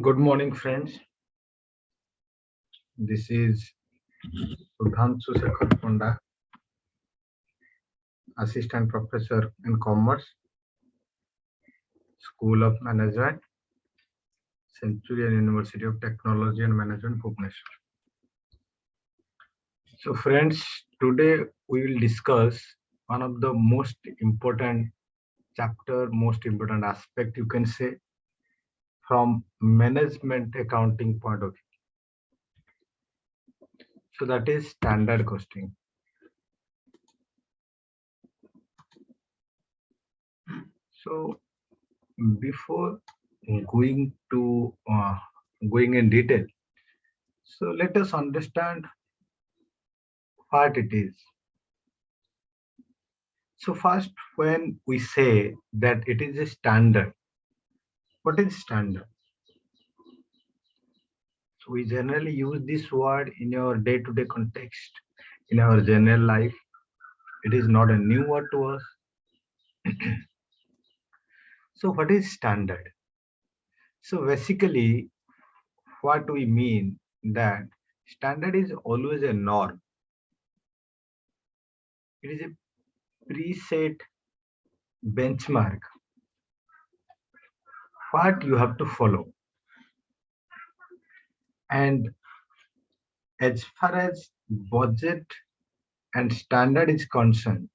Good morning, friends. This is Sudhanshu Shekhar Ponda, Assistant Professor in Commerce, School of Management, Centurion University of Technology and Management, Bhubaneswar. So, friends, today we will discuss one of the most important chapter, most important aspect, you can say, from management accounting point of view. So that is standard costing. So before going in detail, so let us understand what it is. So first, when we say that it is a standard, what is standard? So we generally use this word in your day-to-day context, in our general life. It is not a new word to us. So what is standard? So basically, what we mean that standard is always a norm. It is a preset benchmark what you have to follow. And as far as budget and standard is concerned,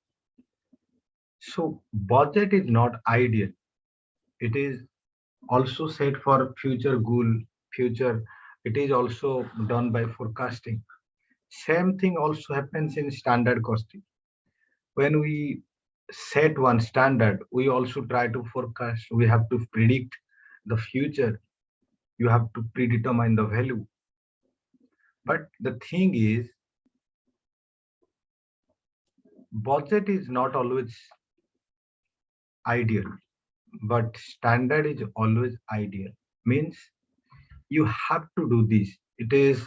so budget is not ideal. It is also set for future goal, future. It is also done by forecasting. Same thing also happens in standard costing. When we set one standard, we also try to forecast. We have to predict the future. You have to predetermine the value. But the thing is, budget is not always ideal, but standard is always ideal. Means you have to do this. It is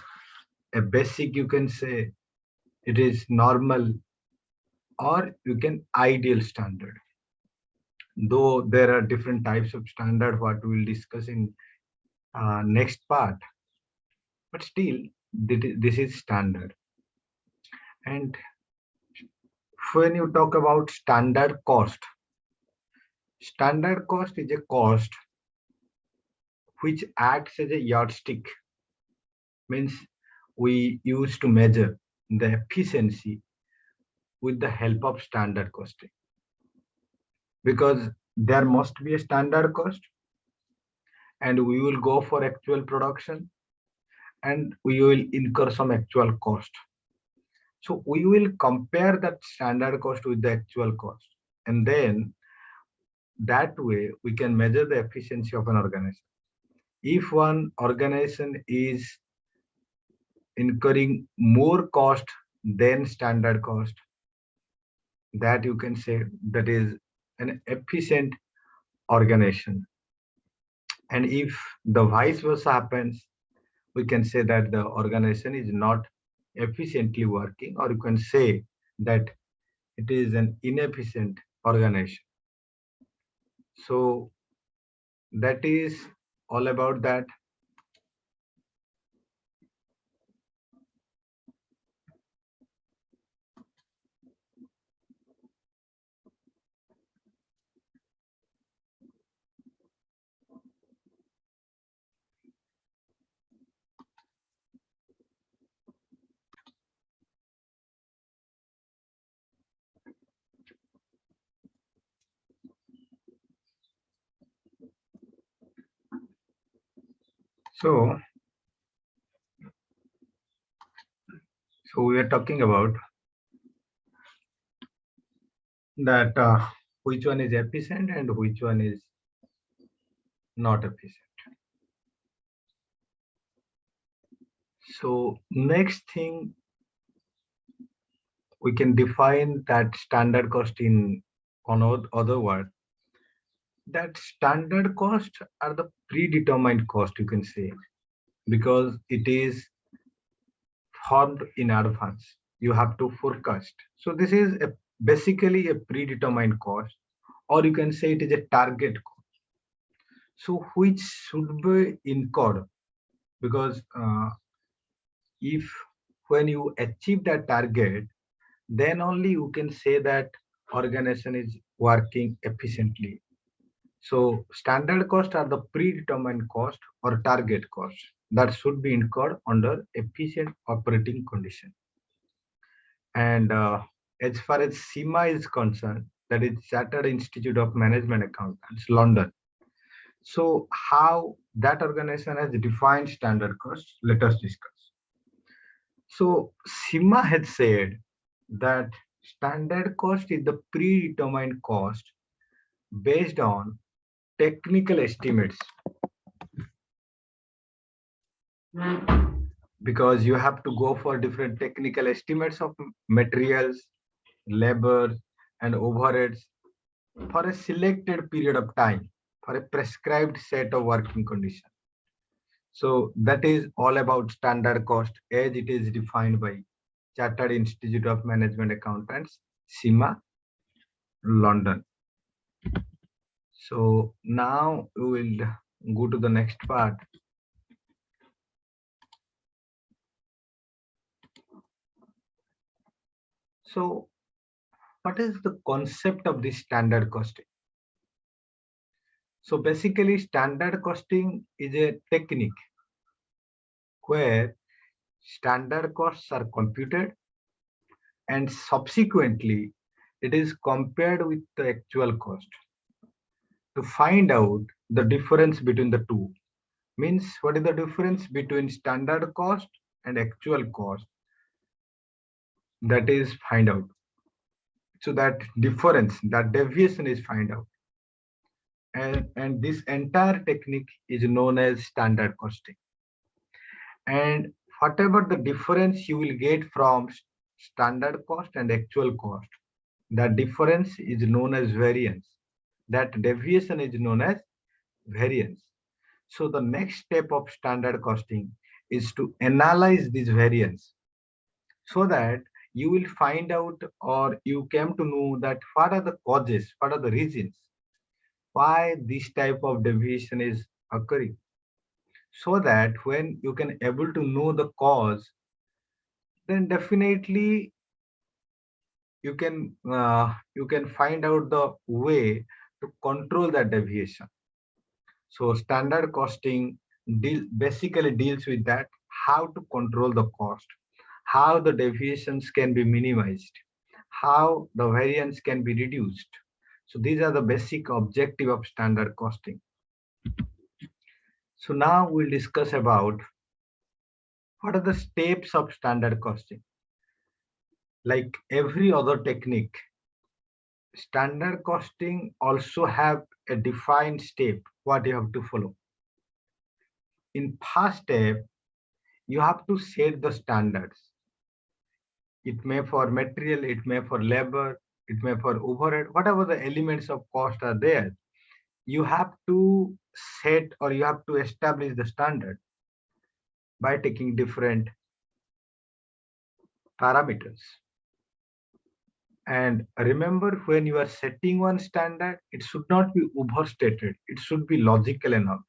a basic, you can say, it is normal, or you can ideal standard. Though there are different types of standard, what we will discuss in next part, but still, this is standard. And when you talk about standard cost is a cost which acts as a yardstick. Means we use to measure the efficiency with the help of standard costing, because there must be a standard cost and we will go for actual production and we will incur some actual cost. So we will compare that standard cost with the actual cost, and then that way we can measure the efficiency of an organization. If one organization is incurring more cost than standard cost, that you can say that is an efficient organization. And if the vice versa happens, we can say that the organization is not efficiently working, or you can say that it is an inefficient organization. So that is all about that. So, so we are talking about that which one is efficient and which one is not efficient. So next thing, we can define that standard cost in on other word. That standard cost are the predetermined cost, you can say, because it is formed in advance. You have to forecast. So this is basically a predetermined cost, or you can say it is a target cost. So which should be incurred, because if when you achieve that target, then only you can say that organization is working efficiently. So standard cost are the predetermined cost or target cost that should be incurred under efficient operating condition. And as far as CIMA is concerned, that is Chartered Institute of Management Accountants, London. So how that organization has defined standard cost, let us discuss. So CIMA has said that standard cost is the predetermined cost based on technical estimates, because you have to go for different technical estimates of materials, labor, and overheads for a selected period of time for a prescribed set of working conditions. So that is all about standard cost as it is defined by Chartered Institute of Management Accountants, CIMA, London. So now we will go to the next part. So what is the concept of this standard costing? So basically standard costing is a technique where standard costs are computed and subsequently it is compared with the actual cost to find out the difference between the two. Means what is the difference between standard cost and actual cost, that is find out. So that difference, that deviation is find out. And this entire technique is known as standard costing. And whatever the difference you will get from standard cost and actual cost, that difference is known as variance. That deviation is known as variance. So the next step of standard costing is to analyze this variance so that you will find out, or you came to know that what are the causes, what are the reasons why this type of deviation is occurring. So that when you can able to know the cause, then definitely you can find out the way to control that deviation. So standard costing basically deals with that, how to control the cost, how the deviations can be minimized, how the variance can be reduced. So these are the basic objective of standard costing. So now we'll discuss about what are the steps of standard costing. Like every other technique, standard costing also have a defined step what you have to follow. In first step, you have to set the standards. It may for material, it may for labor, it may for overhead, whatever the elements of cost are there, you have to set or you have to establish the standard by taking different parameters. And remember, when you are setting one standard, it should not be overstated. It should be logical enough.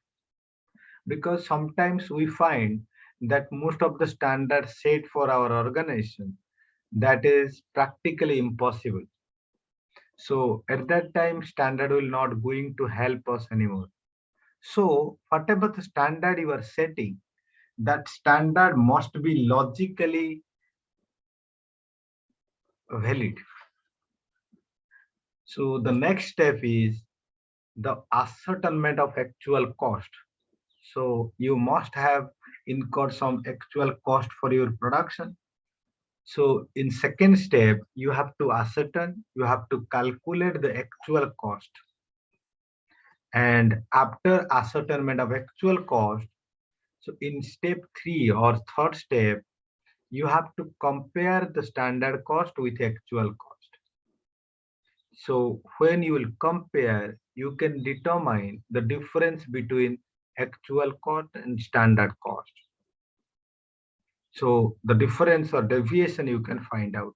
Because sometimes we find that most of the standards set for our organization, that is practically impossible. So at that time, standard will not going to help us anymore. So whatever the standard you are setting, that standard must be logically valid. So the next step is the ascertainment of actual cost. So you must have incurred some actual cost for your production. So in second step, you have to ascertain, you have to calculate the actual cost. And after ascertainment of actual cost, so in step 3 or third step, you have to compare the standard cost with actual cost. So when you will compare, you can determine the difference between actual cost and standard cost. So the difference or deviation you can find out.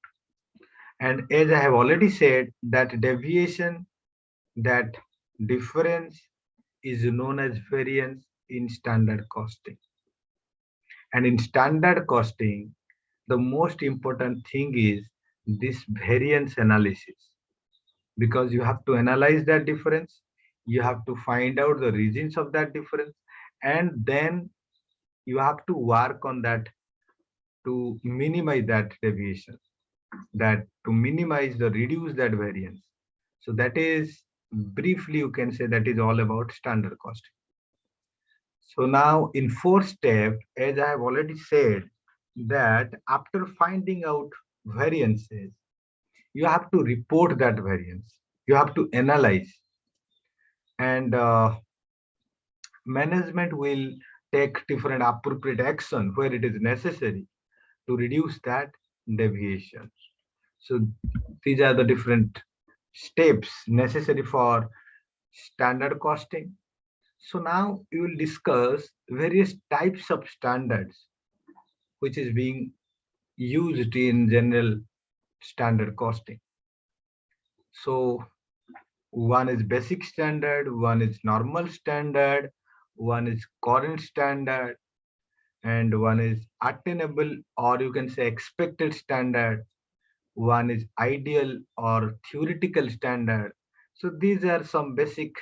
And as I have already said, that deviation, that difference is known as variance in standard costing. And in standard costing, the most important thing is this variance analysis, because you have to analyze that difference, you have to find out the reasons of that difference, and then you have to work on that to minimize that deviation, that to minimize the reduce that variance. So that is briefly you can say that is all about standard costing. So now in fourth step, as I have already said, that after finding out variances, you have to report that variance, you have to analyze, and management will take different appropriate action where it is necessary to reduce that deviation. So these are the different steps necessary for standard costing. So now we will discuss various types of standards which is being used in general standard costing. So one is basic standard, one is normal standard, one is current standard, and one is attainable or you can say expected standard, one is ideal or theoretical standard. So these are some basic,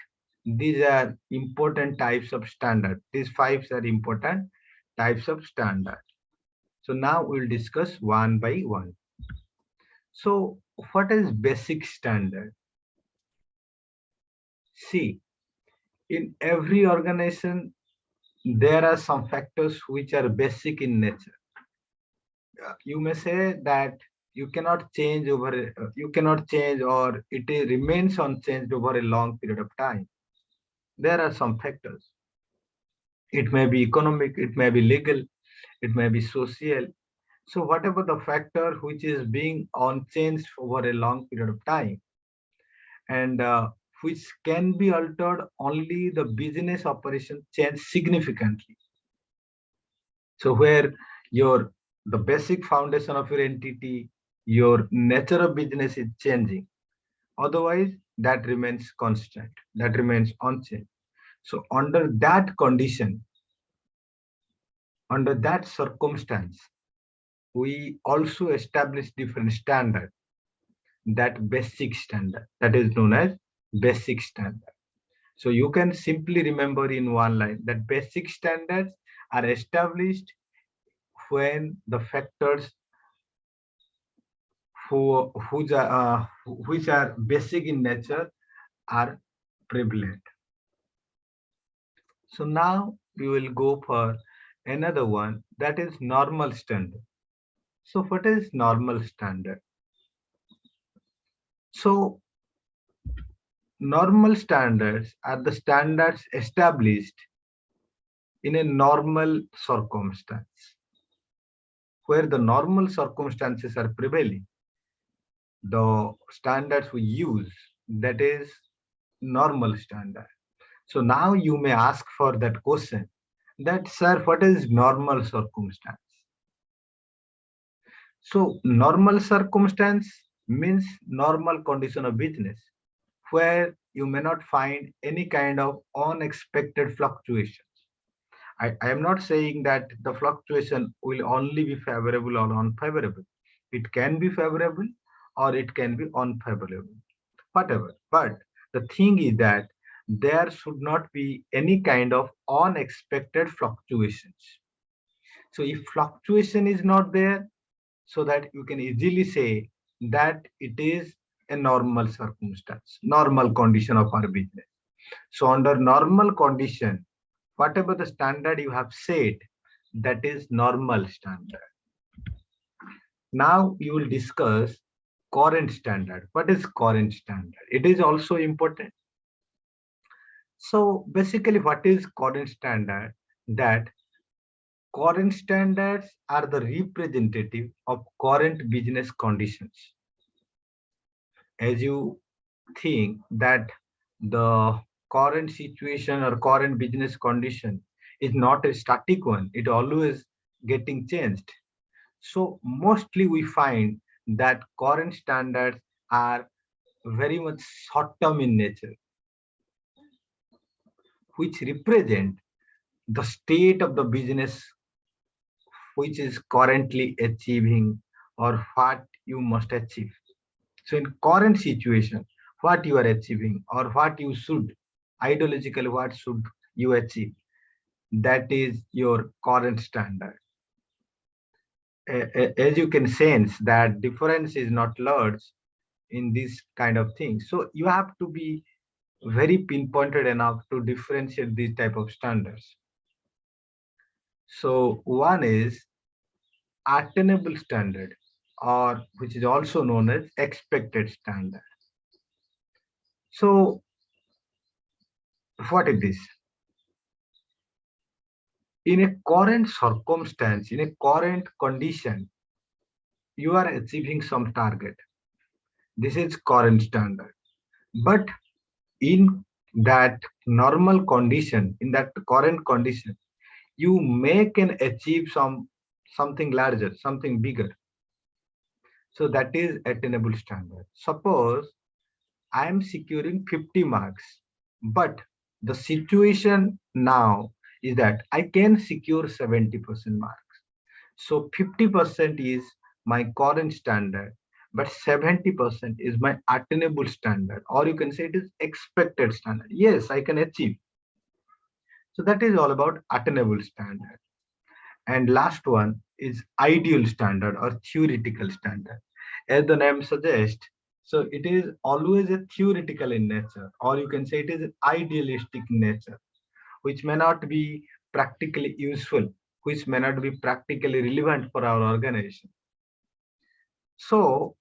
these are important types of standard. These five are important types of standard. So now we'll discuss one by one. So what is basic standard? See, in every organization, there are some factors which are basic in nature. You may say that you cannot change over, you cannot change or remains unchanged over a long period of time. There are some factors. It may be economic, it may be legal, it may be social. So whatever the factor which is being unchanged over a long period of time, and which can be altered only the business operation change significantly. So where your the basic foundation of your entity, your nature of business is changing. Otherwise, that remains constant, that remains unchanged. So under that condition, under that circumstance, we also establish different standard, that basic standard, that is known as basic standard. So you can simply remember in one line that basic standards are established when the factors which are basic in nature are prevalent. So now we will go for another one, that is normal standard. So what is normal standard? So normal standards are the standards established in a normal circumstance, where the normal circumstances are prevailing. The standards we use, that is normal standard. So now you may ask for that question, that sir, what is normal circumstance? So normal circumstance means normal condition of business, where you may not find any kind of unexpected fluctuations. I am not saying that the fluctuation will only be favorable or unfavorable. It can be favorable or it can be unfavorable, whatever. But the thing is that there should not be any kind of unexpected fluctuations. So if fluctuation is not there, so that you can easily say that it is a normal circumstance, normal condition of our business. So under normal condition, whatever the standard you have set, that is normal standard. Now you will discuss current standard. What is current standard? It is also important. So basically what is current standard? That current standards are the representative of current business conditions. As you think that the current situation or current business condition is not a static one, it always getting changed. So mostly we find that current standards are very much short term in nature, which represent the state of the business which is currently achieving or what you must achieve. So in current situation, what you are achieving or what you should, ideologically what should you achieve, that is your current standard. As you can sense that difference is not large in this kind of thing. So you have to be very pinpointed enough to differentiate these type of standards. So one is attainable standard, or which is also known as expected standard. So what is this? In a current circumstance, in a current condition, you are achieving some target. This is current standard. But in that normal condition, in that current condition, you may can achieve something larger, something bigger. So that is attainable standard. Suppose I am securing 50 marks, but the situation now is that I can secure 70% marks. So 50% is my current standard, but 70% is my attainable standard, or you can say it is expected standard. Yes, I can achieve. So that is all about attainable standard. And last one is ideal standard or theoretical standard. As the name suggests, so it is always a theoretical in nature, or you can say it is idealistic in nature, which may not be practically useful, which may not be practically relevant for our organization. So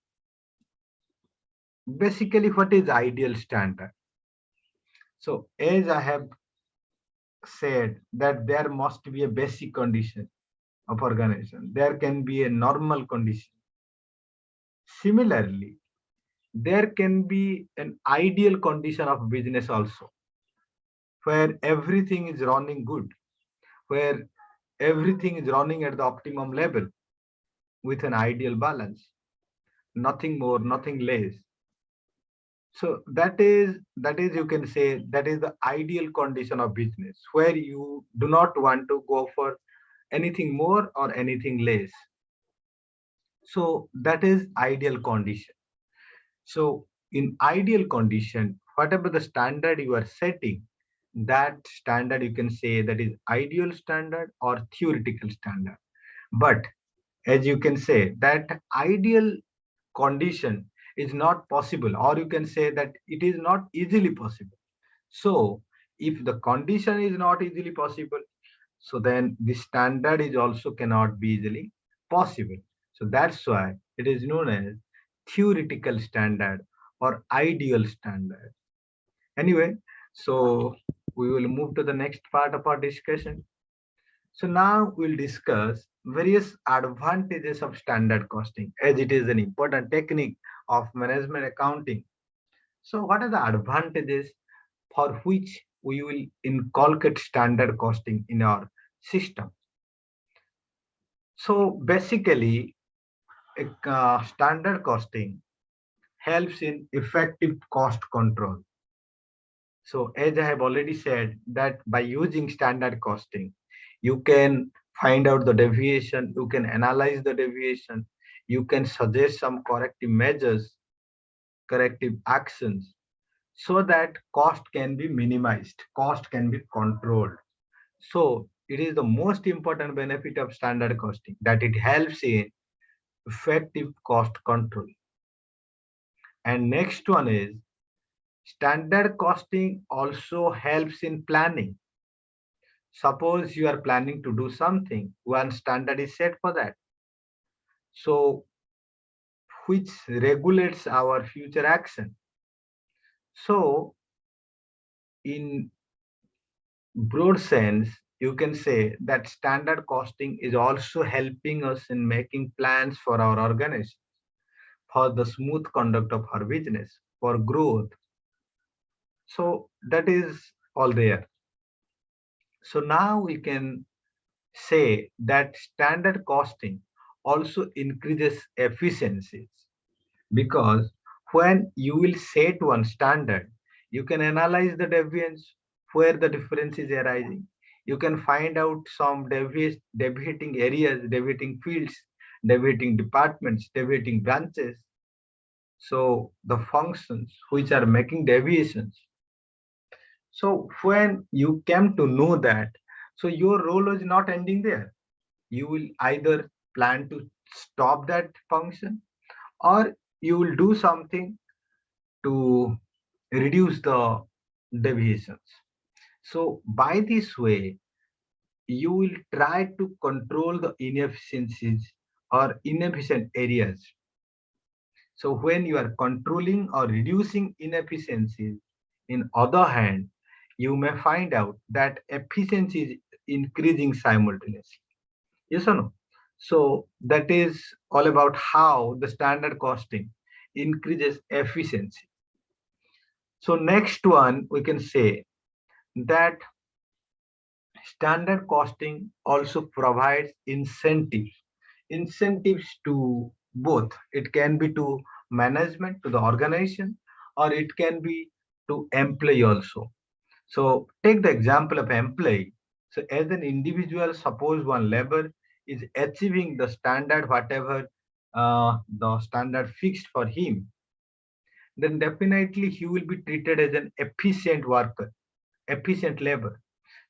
basically, what is ideal standard? So as I have said that there must be a basic condition of organization. There can be a normal condition. Similarly, there can be an ideal condition of business also, where everything is running good, where everything is running at the optimum level with an ideal balance, nothing more, nothing less. So that is you can say that is the ideal condition of business, where you do not want to go for anything more or anything less. So that is ideal condition. So in ideal condition, whatever the standard you are setting, that standard you can say that is ideal standard or theoretical standard. But as you can say that ideal condition is not possible, or you can say that it is not easily possible. So if the condition is not easily possible, so then the standard is also cannot be easily possible. So that's why it is known as theoretical standard or ideal standard. Anyway, so we will move to the next part of our discussion. So now we'll discuss various advantages of standard costing, as it is an important technique of management accounting. So what are the advantages for which we will inculcate standard costing in our system? So basically, standard costing helps in effective cost control. So as I have already said that by using standard costing, you can find out the deviation, you can analyze the deviation, you can suggest some corrective measures, corrective actions, so that cost can be minimized, cost can be controlled. So it is the most important benefit of standard costing, that it helps in effective cost control. And next one is standard costing also helps in planning. Suppose you are planning to do something, one standard is set for that. So which regulates our future action. So in broad sense, you can say that standard costing is also helping us in making plans for our organization, for the smooth conduct of our business, for growth. So that is all there. So now we can say that standard costing also increases efficiencies, because when you will set one standard, you can analyze the deviance where the difference is arising. You can find out some deviating areas, deviating fields, deviating departments, deviating branches. So the functions which are making deviations. So when you came to know that, so your role is not ending there. You will either plan to stop that function, or you will do something to reduce the deviations. So by this way, you will try to control the inefficiencies or inefficient areas. So when you are controlling or reducing inefficiencies, in other hand, you may find out that efficiency is increasing simultaneously. Yes or no? So that is all about how the standard costing increases efficiency. So next one, we can say that standard costing also provides incentives to both. It can be to management, to the organization, or it can be to employee also. So take the example of employee. So as an individual, suppose one labor is achieving the standard, whatever the standard fixed for him, then definitely he will be treated as an efficient worker, efficient labor.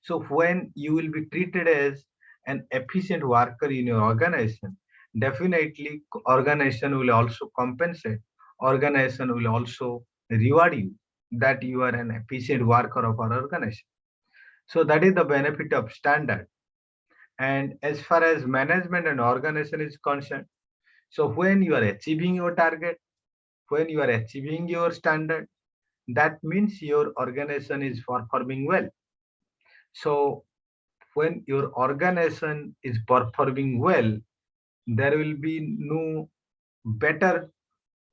So when you will be treated as an efficient worker in your organization, definitely organization will also compensate. Organization will also reward you that you are an efficient worker of our organization. So that is the benefit of standard. And as far as management and organization is concerned, so when you are achieving your target, when you are achieving your standard, that means your organization is performing well. So when your organization is performing well, there will be no better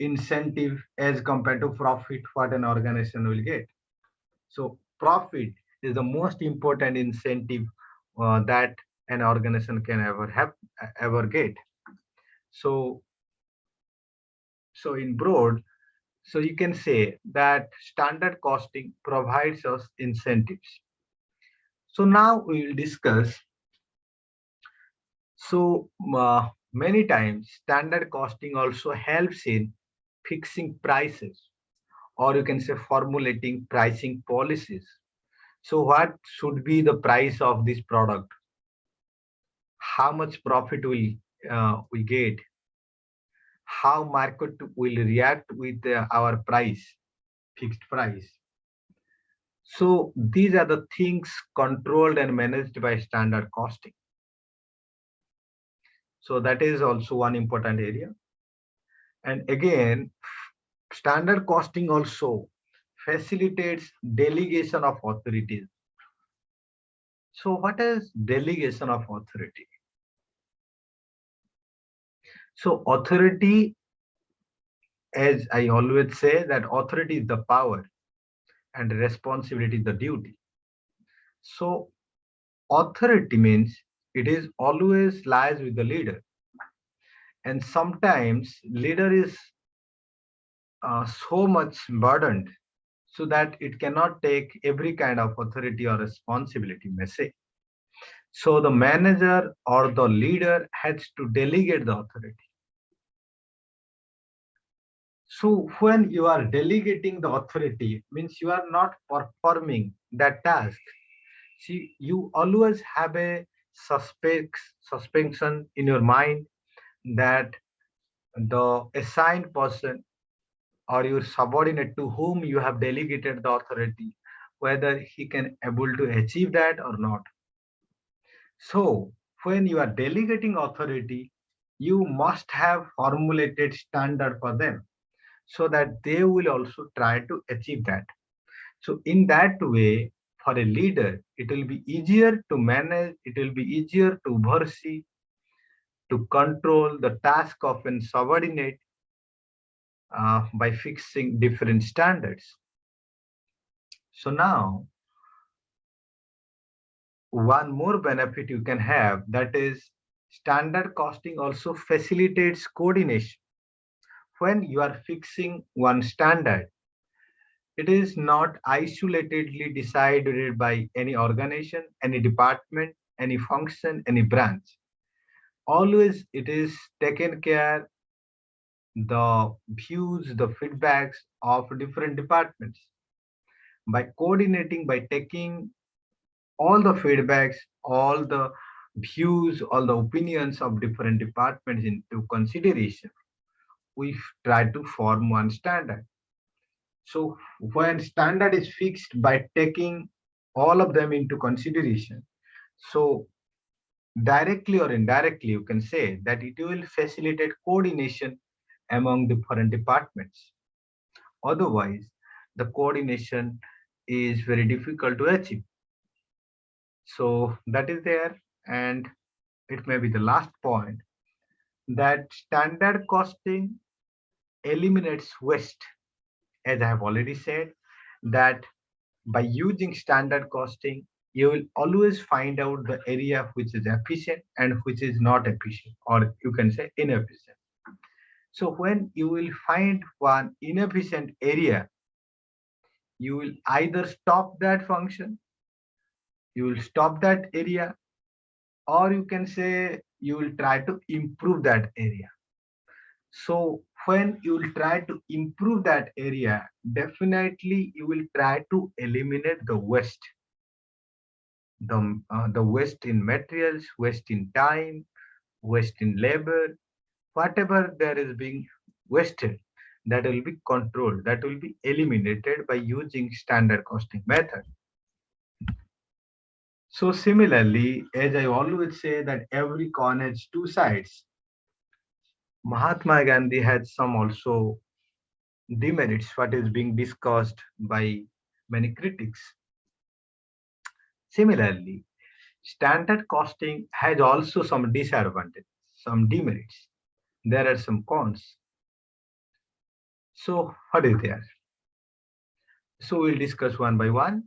incentive as compared to profit what an organization will get. So profit is the most important incentive that an organization can ever get. So so in broad, so you can say that standard costing provides us incentives. So now we will discuss. So many times standard costing also helps in fixing prices, or you can say formulating pricing policies. So what should be the price of this product? How much profit will we get? How market will react with our price, fixed price? So these are the things controlled and managed by standard costing. So that is also one important area. And again, standard costing also facilitates delegation of authorities. So what is delegation of authority? So authority, as I always say, that authority is the power and responsibility is the duty. So authority means it is always lies with the leader. And sometimes leader is so much burdened so that it cannot take every kind of authority or responsibility, may say. So the manager or the leader has to delegate the authority. So when you are delegating the authority, means you are not performing that task. See, you always have a suspension in your mind that the assigned person or your subordinate to whom you have delegated the authority, whether he can able to achieve that or not. So when you are delegating authority, you must have formulated standard for them so that they will also try to achieve that. So in that way, for a leader, it will be easier to manage, it will be easier to oversee, to control the task of a subordinate by fixing different standards. So now, one more benefit you can have, that is standard costing also facilitates coordination. When you are fixing one standard, It is not isolatedly decided by any organization, any department, any function, any branch. Always it is taken care the views, the feedbacks of different departments. By coordinating, by taking all the feedbacks, all the views, all the opinions of different departments into consideration, we try to form one standard. So when standard is fixed by taking all of them into consideration, so directly or indirectly, you can say that it will facilitate coordination among different departments. Otherwise, the coordination is very difficult to achieve. So that is there, and it may be the last point that standard costing eliminates waste. As I have already said, that by using standard costing, you will always find out the area which is efficient and which is not efficient, or you can say inefficient. So when you will find one inefficient area, you will either stop that function, you will stop that area, or you can say you will try to improve that area. So when you will try to improve that area, definitely you will try to eliminate the waste, the waste in materials, waste in time, waste in labor, whatever there is being wasted, that will be controlled, that will be eliminated by using standard costing method. So similarly, as I always say that every coin has two sides, Mahatma Gandhi had some also demerits, what is being discussed by many critics. Similarly, standard costing has also some disadvantages, some demerits. There are some cons. So what is there? So we'll discuss one by one.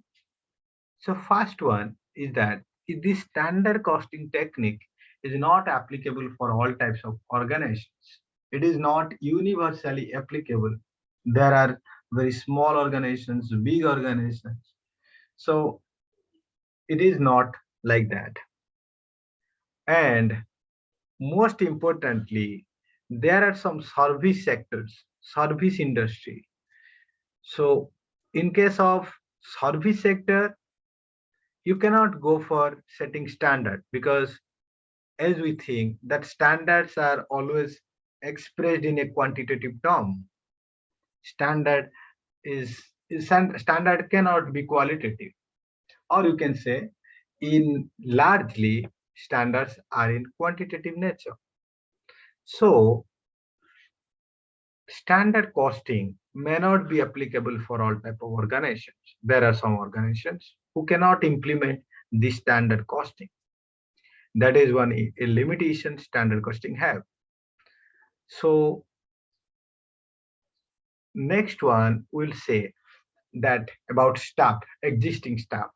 So first one is that this standard costing technique is not applicable for all types of organizations. It is not universally applicable. There are very small organizations, big organizations. So it is not like that. And most importantly, there are some service sectors, service industry. So in case of service sector, you cannot go for setting standard because as we think that standards are always expressed in a quantitative term. Standard standard cannot be qualitative, or you can say in largely standards are in quantitative nature. So standard costing may not be applicable for all type of organizations. There are some organizations who cannot implement this standard costing. That is one a limitation standard costing have. So next one will say that about staff, existing staff.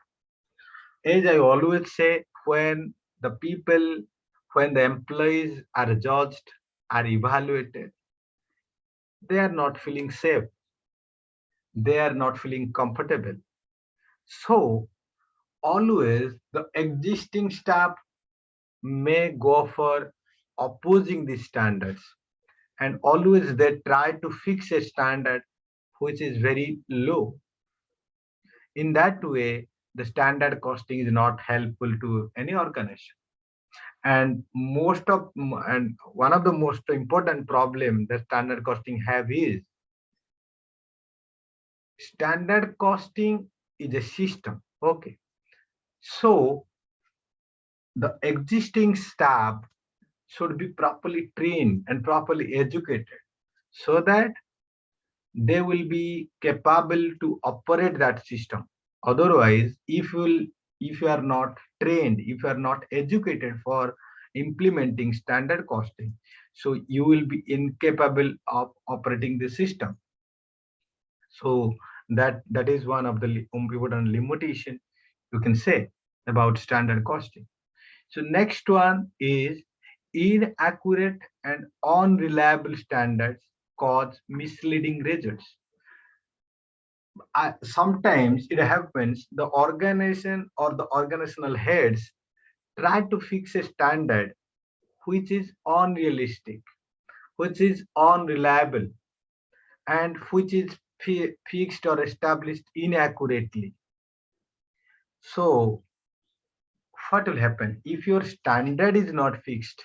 As I always say, when the people, when the employees are judged, are evaluated, they are not feeling safe. They are not feeling comfortable. So always the existing staff may go for opposing these standards, and always they try to fix a standard which is very low. In that way, the standard costing is not helpful to any organization. And one of the most important problem that standard costing have is standard costing is a system. Okay. So the existing staff should be properly trained and properly educated so that they will be capable to operate that system. Otherwise, if you are not trained, if you are not educated for implementing standard costing, so you will be incapable of operating the system. So that is one of the important limitation you can say about standard costing. So next one is inaccurate and unreliable standards cause misleading results. sometimes it happens the organization or the organizational heads try to fix a standard which is unrealistic, which is unreliable, and which is fixed or established inaccurately. So what will happen if your standard is not fixed?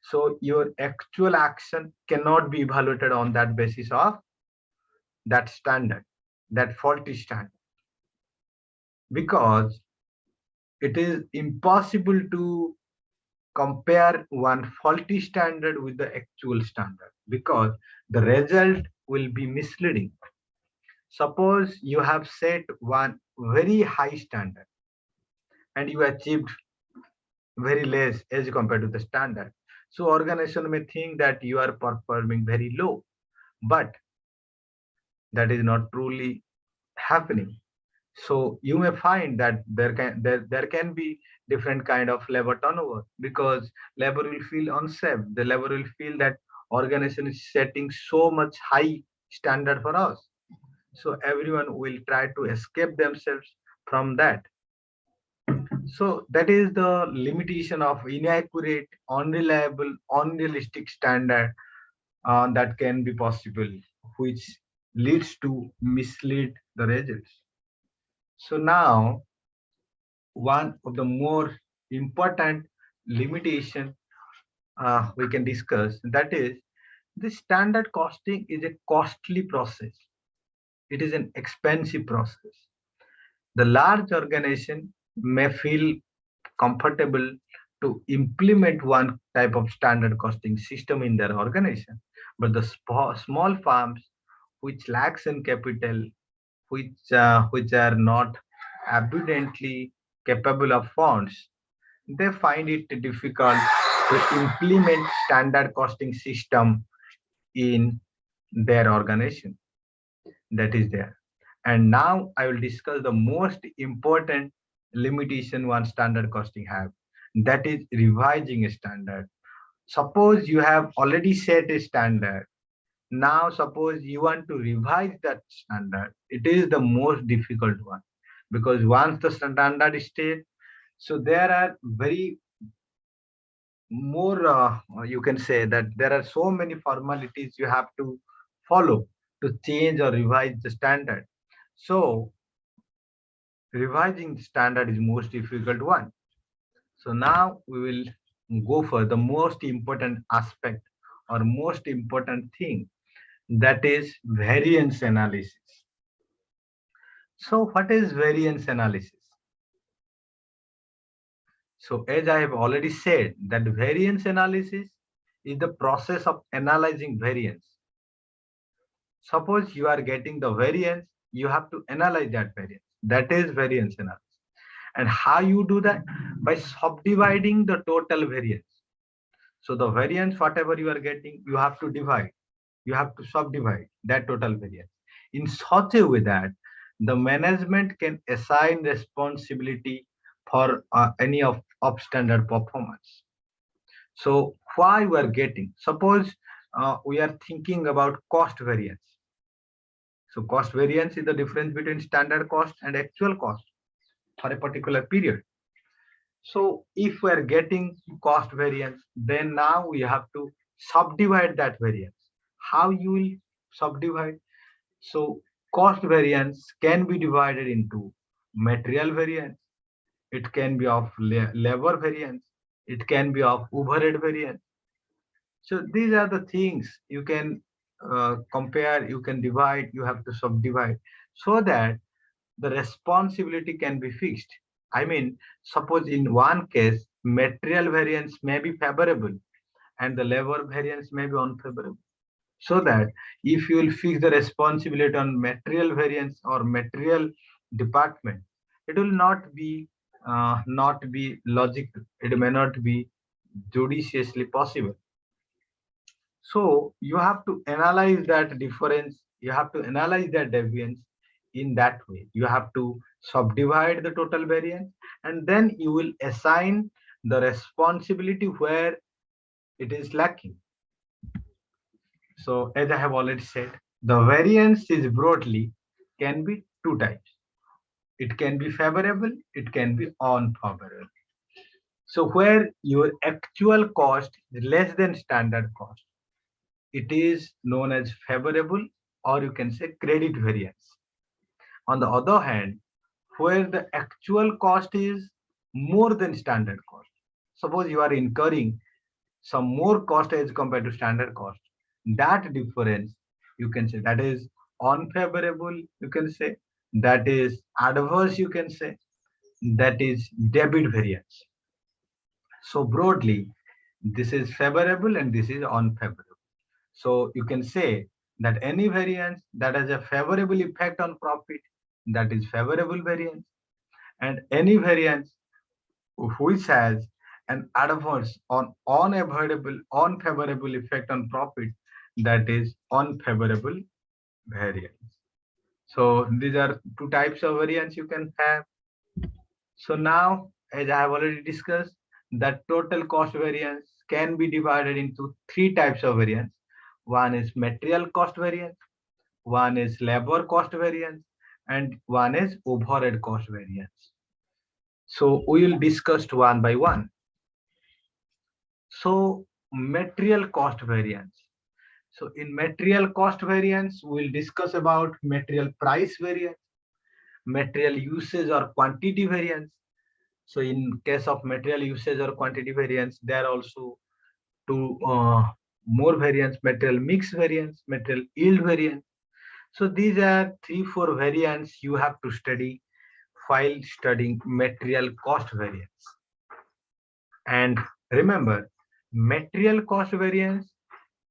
So your actual action cannot be evaluated on that basis of that standard, that faulty standard, because it is impossible to compare one faulty standard with the actual standard, because the result will be misleading. Suppose you have set one very high standard and you achieved very less as compared to the standard. So organization may think that you are performing very low, but that is not truly happening. So you may find that there can be different kind of labor turnover, because labor will feel unsafe. The labor will feel that organization is setting so much high standard for us. So everyone will try to escape themselves from that. So that is the limitation of inaccurate, unreliable, unrealistic standard that can be possible, which leads to mislead the results. So now one of the more important limitation we can discuss, that is the standard costing is a costly process. It is an expensive process. The large organization may feel comfortable to implement one type of standard costing system in their organization, but the small firms which lacks in capital, which are not abundantly capable of funds, they find it difficult to implement standard costing system in their organization. That is there. And now I will discuss the most important limitation one standard costing have. That is revising a standard. Suppose you have already set a standard. Now suppose you want to revise that standard. It is the most difficult one, because once the standard is set, so there are very more you can say that there are so many formalities you have to follow to change or revise the standard. So revising the standard is most difficult one. So now we will go for the most important aspect or most important thing, that is variance analysis. So what is variance analysis? So as I have already said, that variance analysis is the process of analyzing variance. Suppose you are getting the variance, you have to analyze that variance. That is variance analysis. And how you do that? By subdividing the total variance. So the variance, whatever you are getting, you have to divide. You have to subdivide that total variance in such a way that the management can assign responsibility for any of substandard performance. So why we are getting? Suppose we are thinking about cost variance. So cost variance is the difference between standard cost and actual cost for a particular period. So if we are getting cost variance, then now we have to subdivide that variance. How you will subdivide? So cost variance can be divided into material variance, it can be of labor variance, it can be of overhead variance. So these are the things you can compare, you can divide, you have to subdivide, so that the responsibility can be fixed. I mean, suppose in one case, material variance may be favorable and the labor variance may be unfavorable. So that if you will fix the responsibility on material variance or material department, it will not be logical. It may not be judiciously possible. So you have to analyze that difference. You have to analyze that deviance in that way. You have to subdivide the total variance, and then you will assign the responsibility where it is lacking. So as I have already said, the variance is broadly can be two types. It can be favorable, it can be unfavorable. So where your actual cost is less than standard cost, it is known as favorable, or you can say credit variance. On the other hand, where the actual cost is more than standard cost, suppose you are incurring some more cost as compared to standard cost, that difference, you can say, that is unfavorable, you can say, that is adverse, you can say, that is debit variance. So broadly, this is favorable and this is unfavorable. So you can say that any variance that has a favorable effect on profit, that is favorable variance, and any variance which has an adverse or unfavorable effect on profit, that is unfavorable variance. So these are two types of variance you can have. So now, as I have already discussed, that total cost variance can be divided into three types of variance. One is material cost variance, one is labor cost variance, and one is overhead cost variance. So we will discuss one by one. So material cost variance. So in material cost variance, we'll discuss about material price variance, material usage or quantity variance. So in case of material usage or quantity variance, there are also two more variance: material mix variance, material yield variance. So these are 3-4 variants you have to study while studying material cost variance. And remember, material cost variance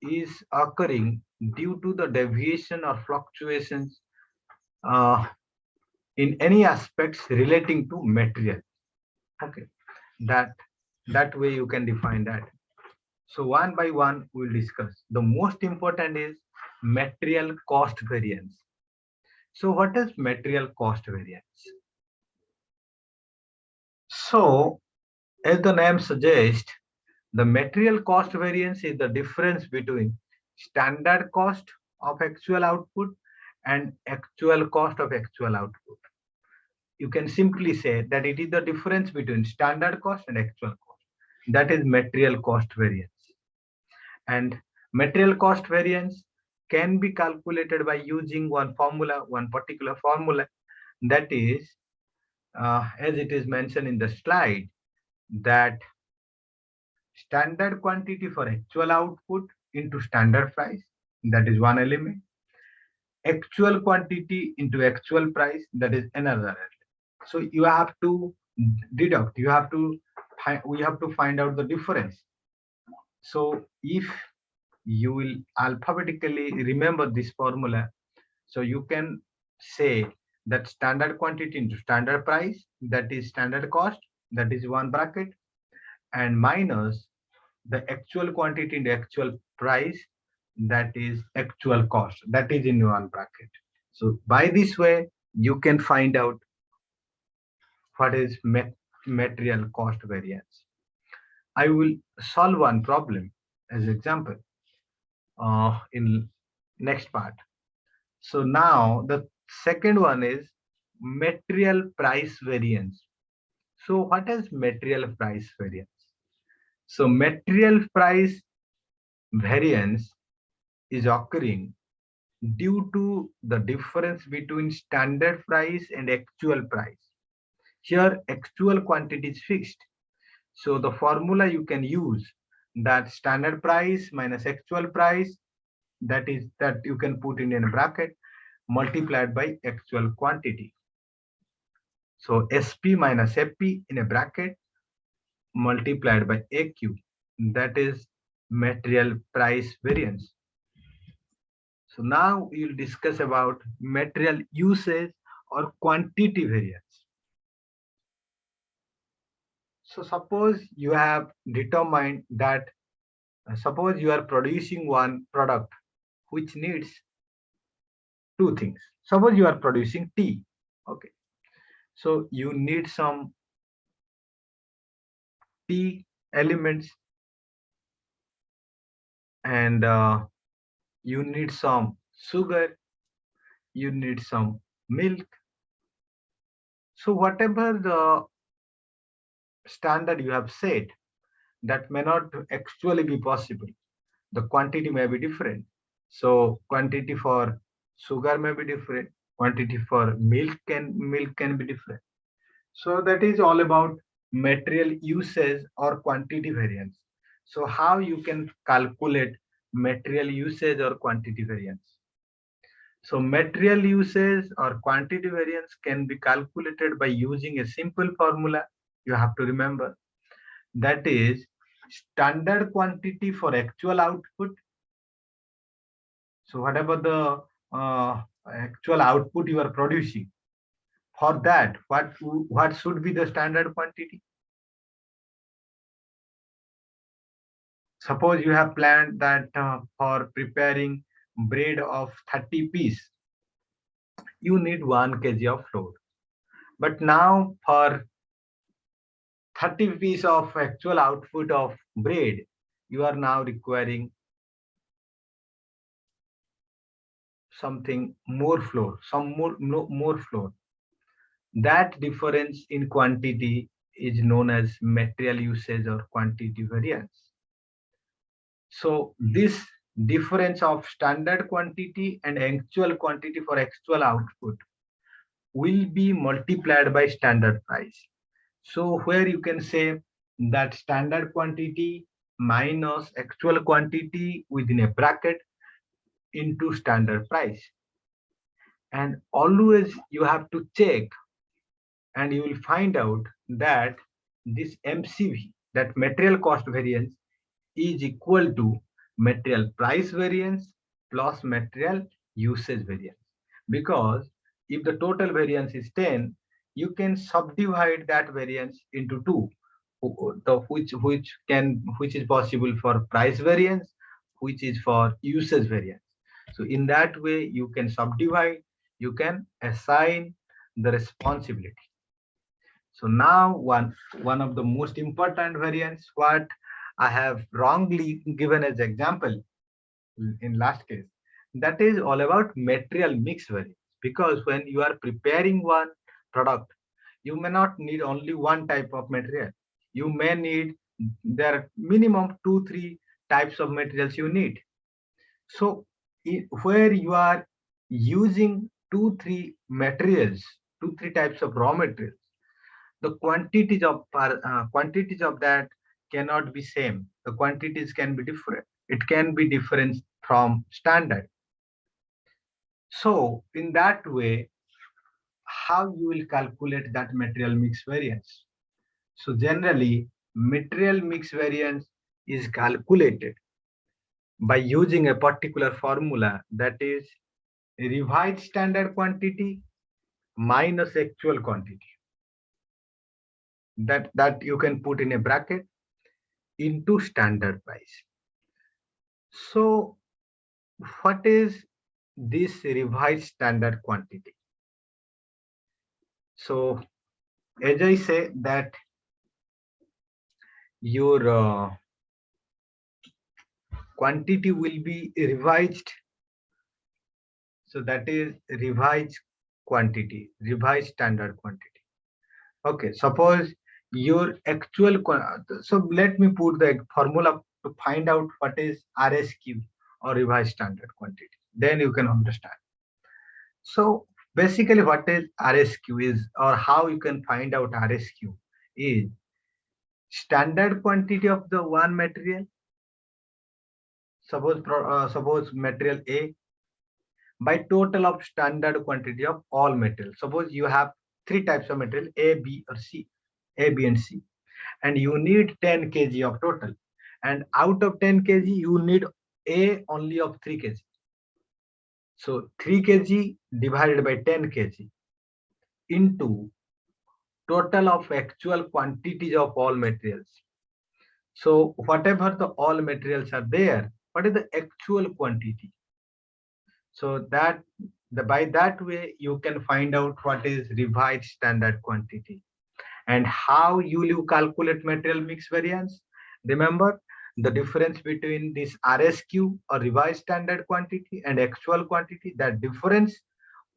is occurring due to the deviation or fluctuations uh, in any aspects relating to material. Okay, that that way you can define that. So one by one we'll discuss. The most important is material cost variance. So what is material cost variance? So as the name suggests, the material cost variance is the difference between standard cost of actual output and actual cost of actual output. You can simply say that it is the difference between standard cost and actual cost. That is material cost variance. And material cost variance can be calculated by using one formula, one particular formula, that is, as it is mentioned in the slide, that standard quantity for actual output into standard price, that is one element. Actual quantity into actual price, that is another element. So you have to deduct, we have to find out the difference. So if you will alphabetically remember this formula, so you can say that standard quantity into standard price, that is standard cost, that is one bracket, and minus the actual quantity into actual price, that is actual cost, that is in one bracket. So by this way you can find out what is material cost variance. I will solve one problem as example in next part. So now the second one is material price variance. So what is material price variance? So material price variance is occurring due to the difference between standard price and actual price. Here actual quantity is fixed. So the formula you can use, that standard price minus actual price, that is that you can put in a bracket, multiplied by actual quantity. So SP minus FP in a bracket multiplied by AQ, that is material price variance. So now we'll discuss about material usage or quantity variance. So suppose you have determined that suppose you are producing one product which needs two things. Suppose you are producing tea. Okay. So you need some tea elements, and you need some sugar, you need some milk. So whatever the standard you have set, that may not actually be possible. The quantity may be different. So quantity for sugar may be different. Quantity for milk can be different. So that is all about material usage or quantity variance. So how you can calculate material usage or quantity variance? So material usage or quantity variance can be calculated by using a simple formula. You have to remember, that is standard quantity for actual output. So whatever the actual output you are producing, for that, what should be the standard quantity? Suppose you have planned that for preparing bread of 30 piece, you need 1 kg of flour. But now for 30 piece of actual output of bread, you are now requiring something more flour, some more flour. That difference in quantity is known as material usage or quantity variance. So this difference of standard quantity and actual quantity for actual output will be multiplied by standard price. So where you can say that standard quantity minus actual quantity within a bracket into standard price. And always you have to check, and you will find out that this MCV, that material cost variance, is equal to material price variance plus material usage variance. Because if the total variance is 10, you can subdivide that variance into two, which is possible for price variance, which is for usage variance. So in that way, you can subdivide, you can assign the responsibility. So now one of the most important variants, what I have wrongly given as example in last case, that is all about material mix variance. Because when you are preparing one product, you may not need only one type of material. You may need, there are minimum 2-3 types of materials you need. So where you are using 2-3 materials, 2-3 types of raw materials, the quantities of that cannot be same. The quantities can be different. It can be different from standard. So in that way, how you will calculate that material mix variance? So generally, material mix variance is calculated by using a particular formula, that is revised standard quantity minus actual quantity, that you can put in a bracket, into standard price. So what is this revised standard quantity? So as I say that your quantity will be revised. So that is revised quantity, revised standard quantity. Okay, suppose your actual, so let me put the formula to find out what is RSQ or revised standard quantity. Then you can understand. So basically what is RSQ is, or how you can find out RSQ is standard quantity of the one material. Suppose material A by total of standard quantity of all material. Suppose you have 3 types of material, A, B or C, A, B and C, and you need 10 kg of total, and out of 10 kg you need A only of 3 kg. So 3 kg divided by 10 kg into total of actual quantities of all materials. So whatever the all materials are there, what is the actual quantity? So that by that way you can find out what is revised standard quantity. And how you will calculate material mix variance? Remember the difference between this RSQ or revised standard quantity and actual quantity. That difference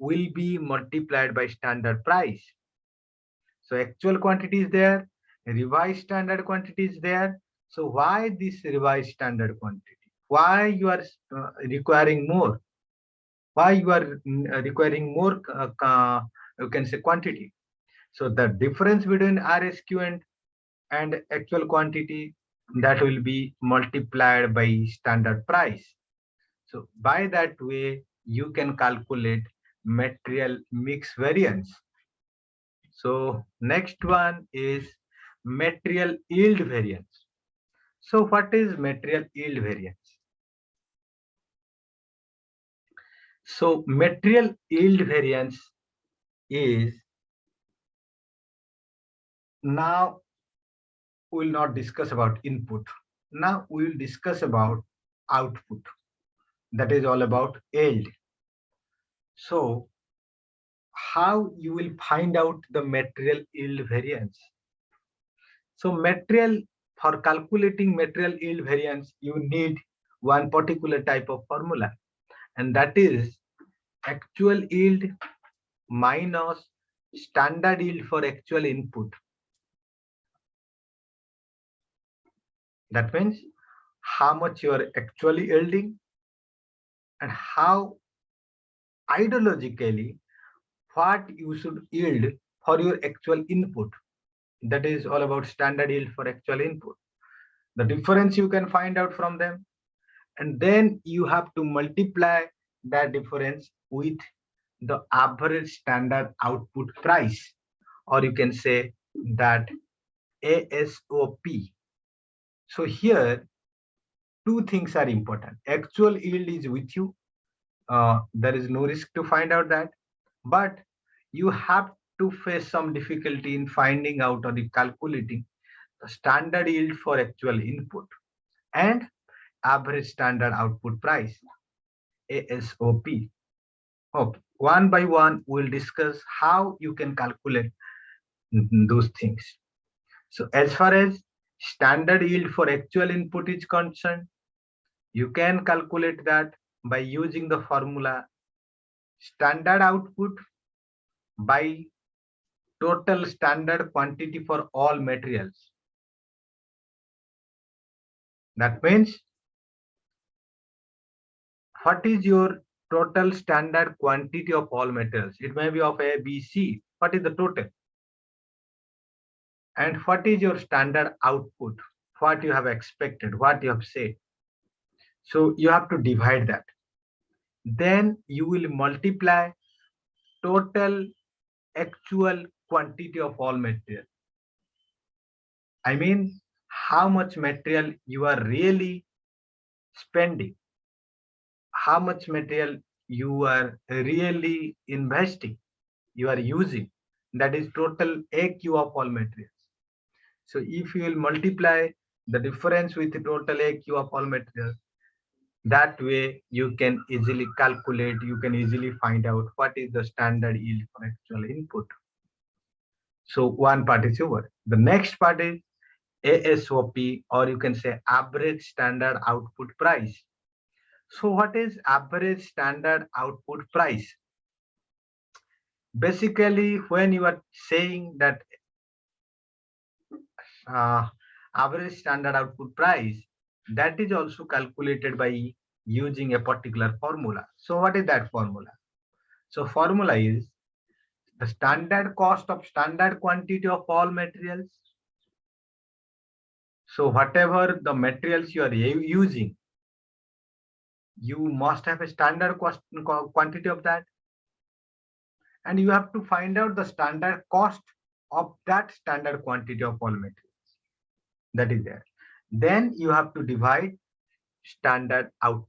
will be multiplied by standard price. So actual quantity is there, revised standard quantity is there. So why this revised standard quantity? Why you are requiring more? Why you are requiring more, you can say, quantity? So the difference between RSQ and actual quantity, that will be multiplied by standard price. So by that way, you can calculate material mix variance. So next one is material yield variance. So what is material yield variance? So material yield variance is, now we will not discuss about input. Now we will discuss about output. That is all about yield. So how you will find out the material yield variance? So for calculating material yield variance, you need one particular type of formula, and that is actual yield minus standard yield for actual input. That means how much you are actually yielding and how ideologically what you should yield for your actual input. That is all about standard yield for actual input. The difference you can find out from them, and then you have to multiply that difference with the average standard output price, or you can say that ASOP. So here two things are important. Actual yield is with you. There is no risk to find out that, but you have to face some difficulty in finding out or calculating the standard yield for actual input and average standard output price, ASOP. Okay, one by one, we'll discuss how you can calculate those things. So as far as standard yield for actual input is concerned, you can calculate that by using the formula standard output by total standard quantity for all materials. That means what is your total standard quantity of all materials? It may be of A, B, C. What is the total? And what is your standard output? What you have expected, what you have said. So you have to divide that. Then you will multiply total actual quantity of all material. I mean, how much material you are really spending, how much material you are really investing, you are using. That is total AQ of all materials. So if you will multiply the difference with the total AQ of all materials, that way you can easily calculate, you can easily find out what is the standard yield for actual input. So one part is over. The next part is ASOP, or you can say average standard output price. So what is average standard output price? Basically, when you are saying that average standard output price, that is also calculated by using a particular formula. So what is that formula? So formula is the standard cost of standard quantity of all materials. So whatever the materials you are using, you must have a standard cost quantity of that, and you have to find out the standard cost of that standard quantity of all materials that is there. Then you have to divide standard output.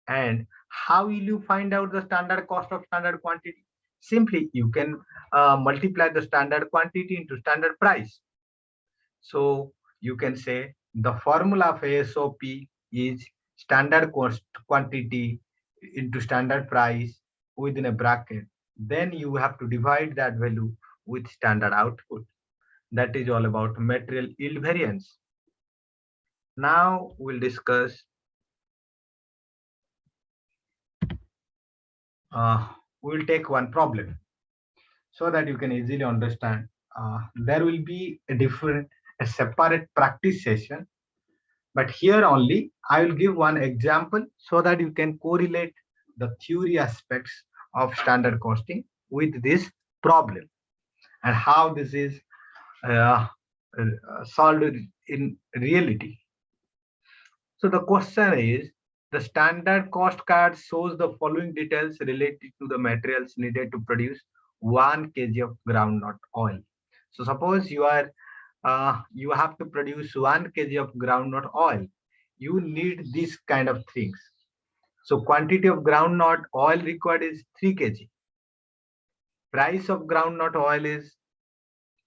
And how will you find out the standard cost of standard quantity? Simply you can multiply the standard quantity into standard price. So you can say the formula of ASOP is standard cost quantity into standard price within a bracket. Then you have to divide that value with standard output. That is all about material yield variance. Now we'll discuss we will take one problem so that you can easily understand. There will be a separate practice session, but here only I will give one example so that you can correlate the theory aspects of standard costing with this problem and how this is uh, solved in reality. So the question is, the standard cost card shows the following details related to the materials needed to produce 1 kg of groundnut oil. So suppose you have to produce 1 kg of groundnut oil. You need this kind of things. So quantity of groundnut oil required is 3 kg. Price of groundnut oil is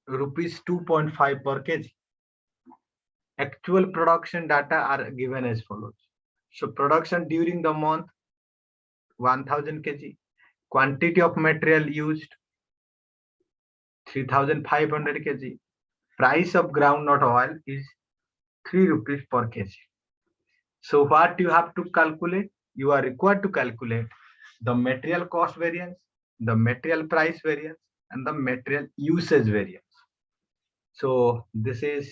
rupees 2.5 per kg. Actual production data are given as follows. So production during the month 1000 kg. Quantity of material used 3500 kg. Price of groundnut oil is 3 rupees per kg. So what you have to calculate? You are required to calculate the material cost variance, the material price variance, and the material usage variance. So this is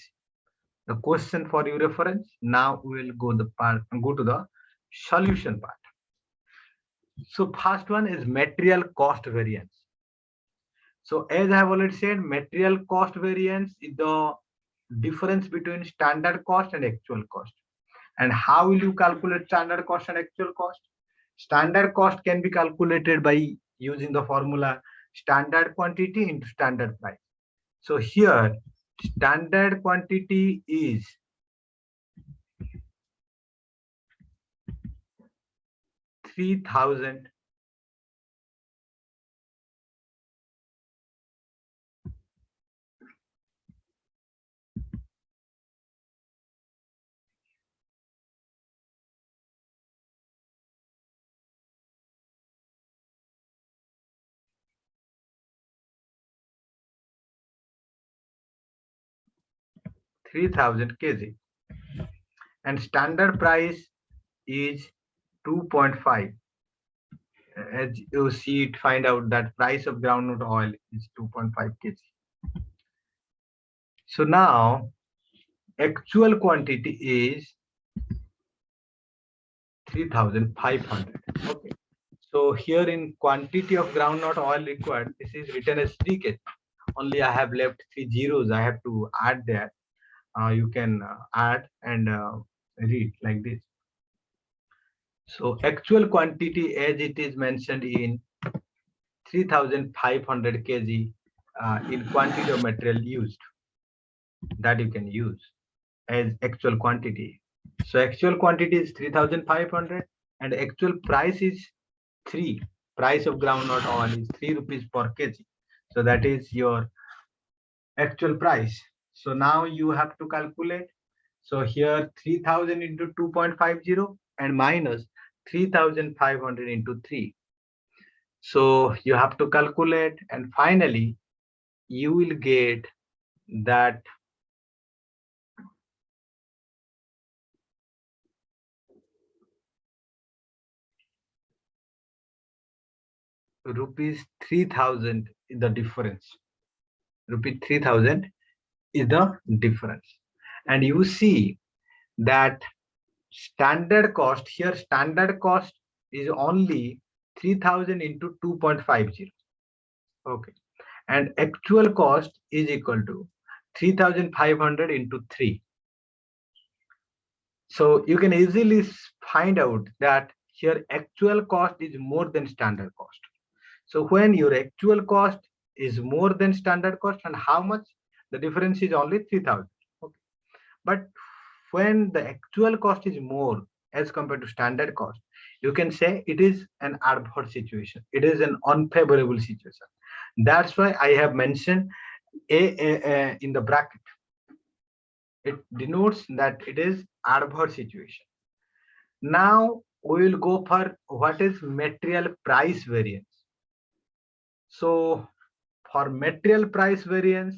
the question for your reference. Now we will go to the solution part. So first one is material cost variance. So as I have already said, material cost variance is the difference between standard cost and actual cost. And how will you calculate standard cost and actual cost? Standard cost can be calculated by using the formula standard quantity into standard price. So here standard quantity is 3000 kg and standard price is 2.5. As you see it, find out that price of groundnut oil is 2.5 kg. So now actual quantity is 3500. Okay. So here in quantity of groundnut oil required, this is written as 3 kg. Only I have left 3 zeros. I have to add there. You can add and read like this. So actual quantity as it is mentioned in 3500 kg in quantity of material used, that you can use as actual quantity. So actual quantity is 3500 and actual price is 3. Price of groundnut oil is 3 rupees per kg. So that is your actual price. So now you have to calculate. So here 3000 into 2.50 and minus 3500 into 3. So you have to calculate and finally you will get that rupees 3000 is the difference. Rupees 3000 is the difference. And you see that standard cost here, standard cost is only 3000 into 2.50. Okay. And actual cost is equal to 3500 into 3. So you can easily find out that here actual cost is more than standard cost. So when your actual cost is more than standard cost, and how much? The difference is only 3000. Okay. But when the actual cost is more as compared to standard cost, you can say it is an adverse situation. It is an unfavorable situation. That's why I have mentioned a in the bracket. It denotes that it is adverse situation. Now we will go for what is material price variance. So for material price variance,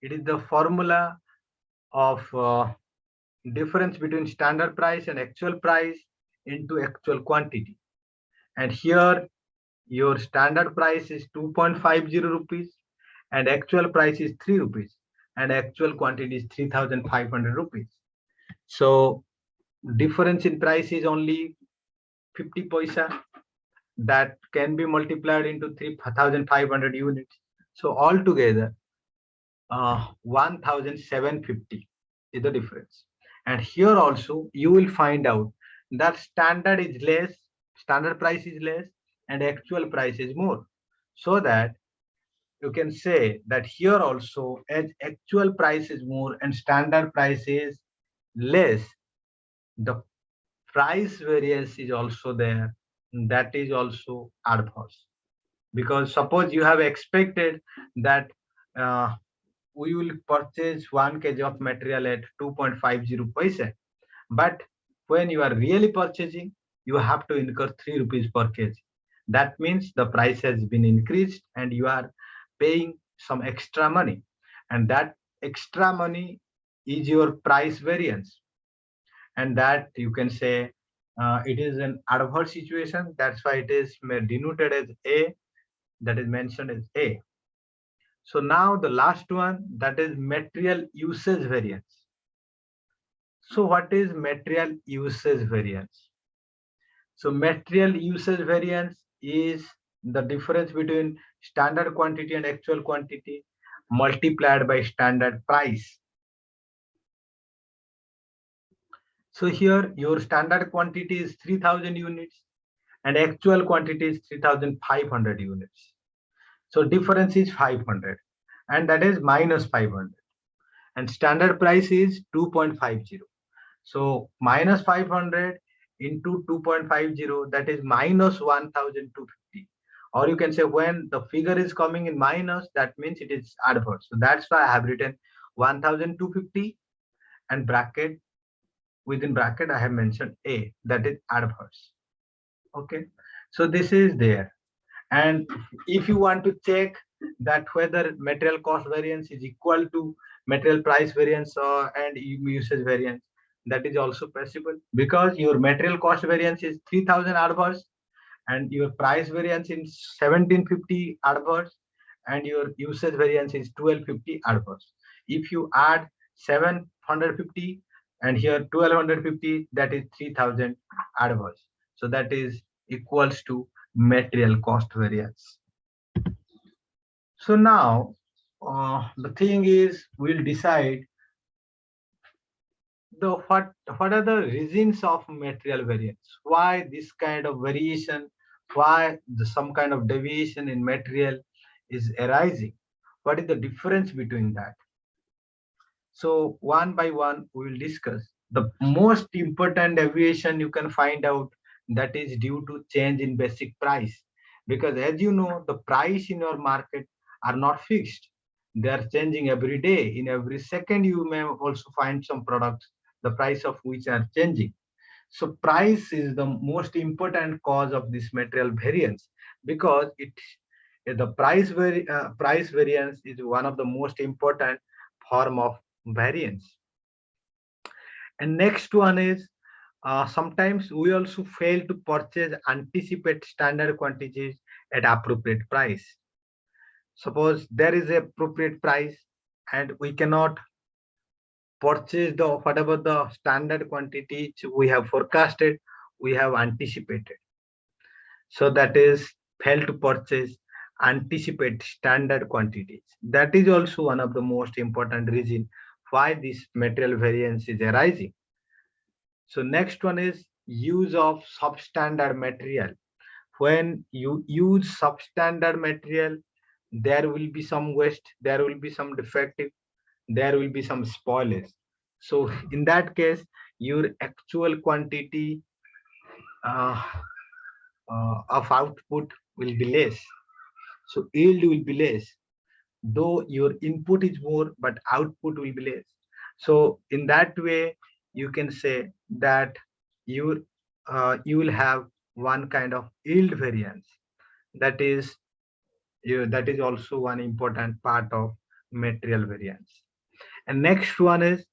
it is the formula of difference between standard price and actual price into actual quantity. And here your standard price is 2.50 rupees and actual price is 3 rupees and actual quantity is 3,500 rupees. So difference in price is only 50 paisa, that can be multiplied into 3,500 units. So altogether 1,750 is the difference. And here also you will find out that standard price is less and actual price is more. So that you can say that here also, as actual price is more and standard price is less, the price variance is also there. That is also adverse. Because suppose you have expected that uh, we will purchase 1 kg of material at 2.50 paisa, but when you are really purchasing, you have to incur 3 rupees per kg. That means the price has been increased and you are paying some extra money, and that extra money is your price variance, and that you can say it is an adverse situation. That's why it is denoted as A, that is mentioned as A. So now the last one, that is material usage variance. So what is material usage variance? So material usage variance is the difference between standard quantity and actual quantity multiplied by standard price. So here your standard quantity is 3,000 units and actual quantity is 3,500 units. So difference is 500 and that is minus 500, and standard price is 2.50. So minus 500 into 2.50, that is minus 1,250. Or you can say when the figure is coming in minus, that means it is adverse. So that's why I have written 1,250 and bracket, within bracket I have mentioned A, that is adverse. Okay. So this is there. And if you want to check that whether material cost variance is equal to material price variance and usage variance, that is also possible, because your material cost variance is 3,000 adverse and your price variance is 1,750 adverse and your usage variance is 1,250 adverse. If you add 750 and here 1,250, that is 3,000 adverse. So that is equals to material cost variance. So now the thing is, we'll decide the what are the reasons of material variance, why this kind of variation, why some kind of deviation in material is arising, what is the difference between that. So one by one we will discuss. The most important deviation you can find out, that is due to change in basic price, because as you know, the price in your market are not fixed, they are changing every day. In every second you may also find some products the price of which are changing. So price is the most important cause of this material variance, because the price variance is one of the most important form of variance. And next one is sometimes we also fail to purchase anticipate standard quantities at appropriate price. Suppose there is a appropriate price and we cannot purchase the whatever the standard quantities we have forecasted, we have anticipated. So that is fail to purchase anticipate standard quantities. That is also one of the most important reason why this material variance is arising. So next one is use of substandard material. When you use substandard material, there will be some waste, there will be some defective, there will be some spoilage. So in that case, your actual quantity uh, of output will be less. So yield will be less, though your input is more, but output will be less. So in that way, you can say that you will have one kind of yield variance. That is that is also one important part of material variance. And next one is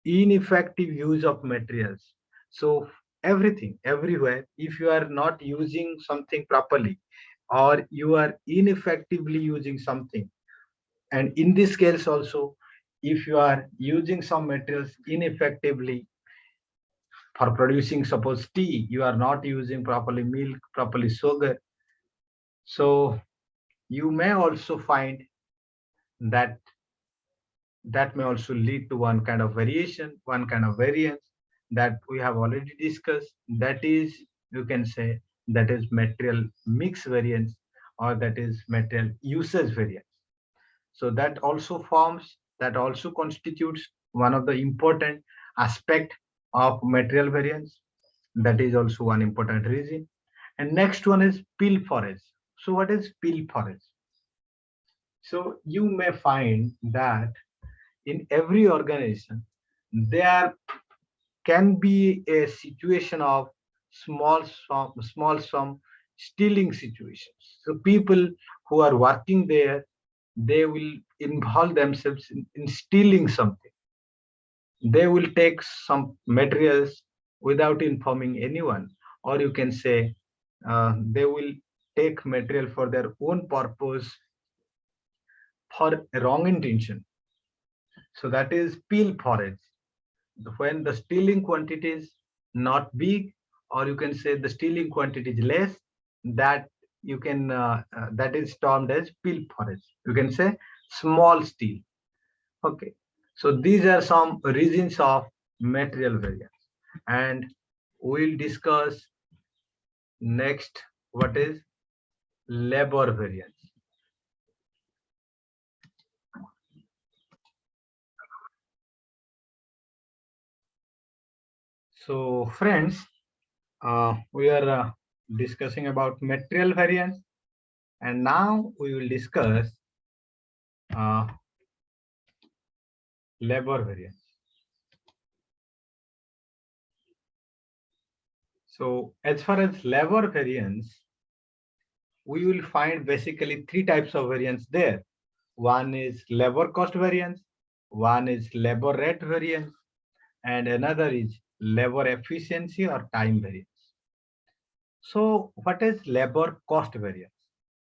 ineffective use of materials. So everything, everywhere, if you are not using something properly, or you are ineffectively using something. And in this case also, if you are using some materials ineffectively for producing, suppose tea, you are not using properly milk, properly sugar. So you may also find that that may also lead to one kind of variation, one kind of variance that we have already discussed. That is, you can say, that is material mix variance, or that is material usage variance. So that also forms, that also constitutes one of the important aspect of material variance. That is also one important reason. And next one is pilferage. So what is pilferage? So you may find that in every organization, there can be a situation of small sum stealing situations. So people who are working there, they will involve themselves in stealing something. They will take some materials without informing anyone, or you can say they will take material for their own purpose for a wrong intention. So that is pilferage. When the stealing quantity is not big, or you can say the stealing quantity is less, that you can that is termed as pilferage. You can say small steal. Okay, so these are some reasons of material variance, and we'll discuss next what is labor variance. So friends, we are discussing about material variance, and now we will discuss uh, labor variance. So as far as labor variance, we will find basically three types of variance there. One is labor cost variance, one is labor rate variance, and another is labor efficiency or time variance. So what is labor cost variance?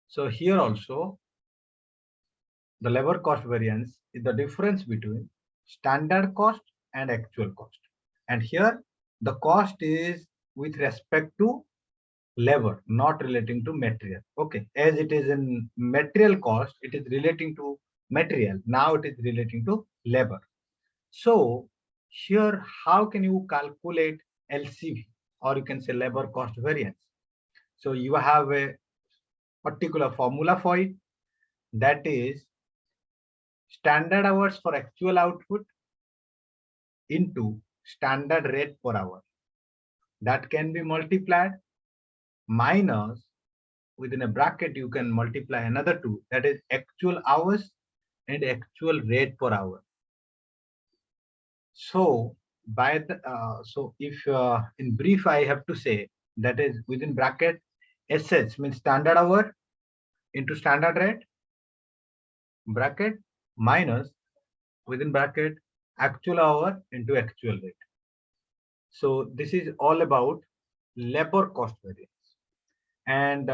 So here also, the labor cost variance is the difference between standard cost and actual cost. And here the cost is with respect to labor, not relating to material. Okay, as it is in material cost, it is relating to material. Now it is relating to labor. So here, how can you calculate LCV, or you can say labor cost variance? So you have a particular formula for it, that is standard hours for actual output into standard rate per hour. That can be multiplied minus, within a bracket you can multiply another two, that is actual hours and actual rate per hour. So by the so if in brief I have to say, that is within bracket sh means standard hour into standard rate bracket minus, within bracket, actual hour into actual rate. So this is all about labor cost variance. And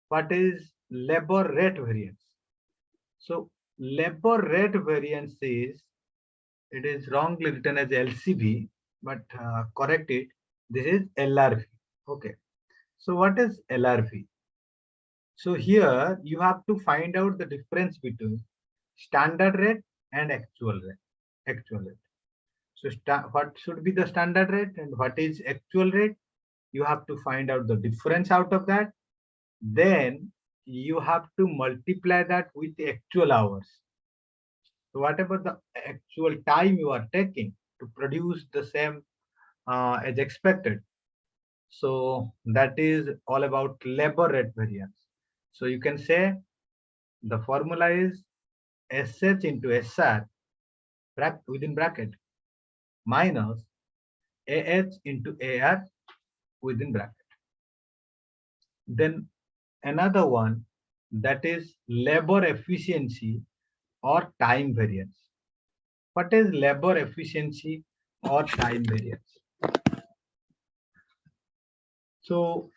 what is labor rate variance? So labor rate variance is, it is wrongly written as LCV, but correct it. This is LRV. Okay. So what is LRV? So here you have to find out the difference between standard rate and actual rate. Actual rate. So what should be the standard rate and what is actual rate? You have to find out the difference out of that. Then you have to multiply that with the actual hours. So whatever the actual time you are taking to produce the same as expected. So that is all about labor rate variance. So you can say the formula is SH into SR within bracket minus AH into AR within bracket. Then another one, that is labor efficiency or time variance. What is labor efficiency or time variance? So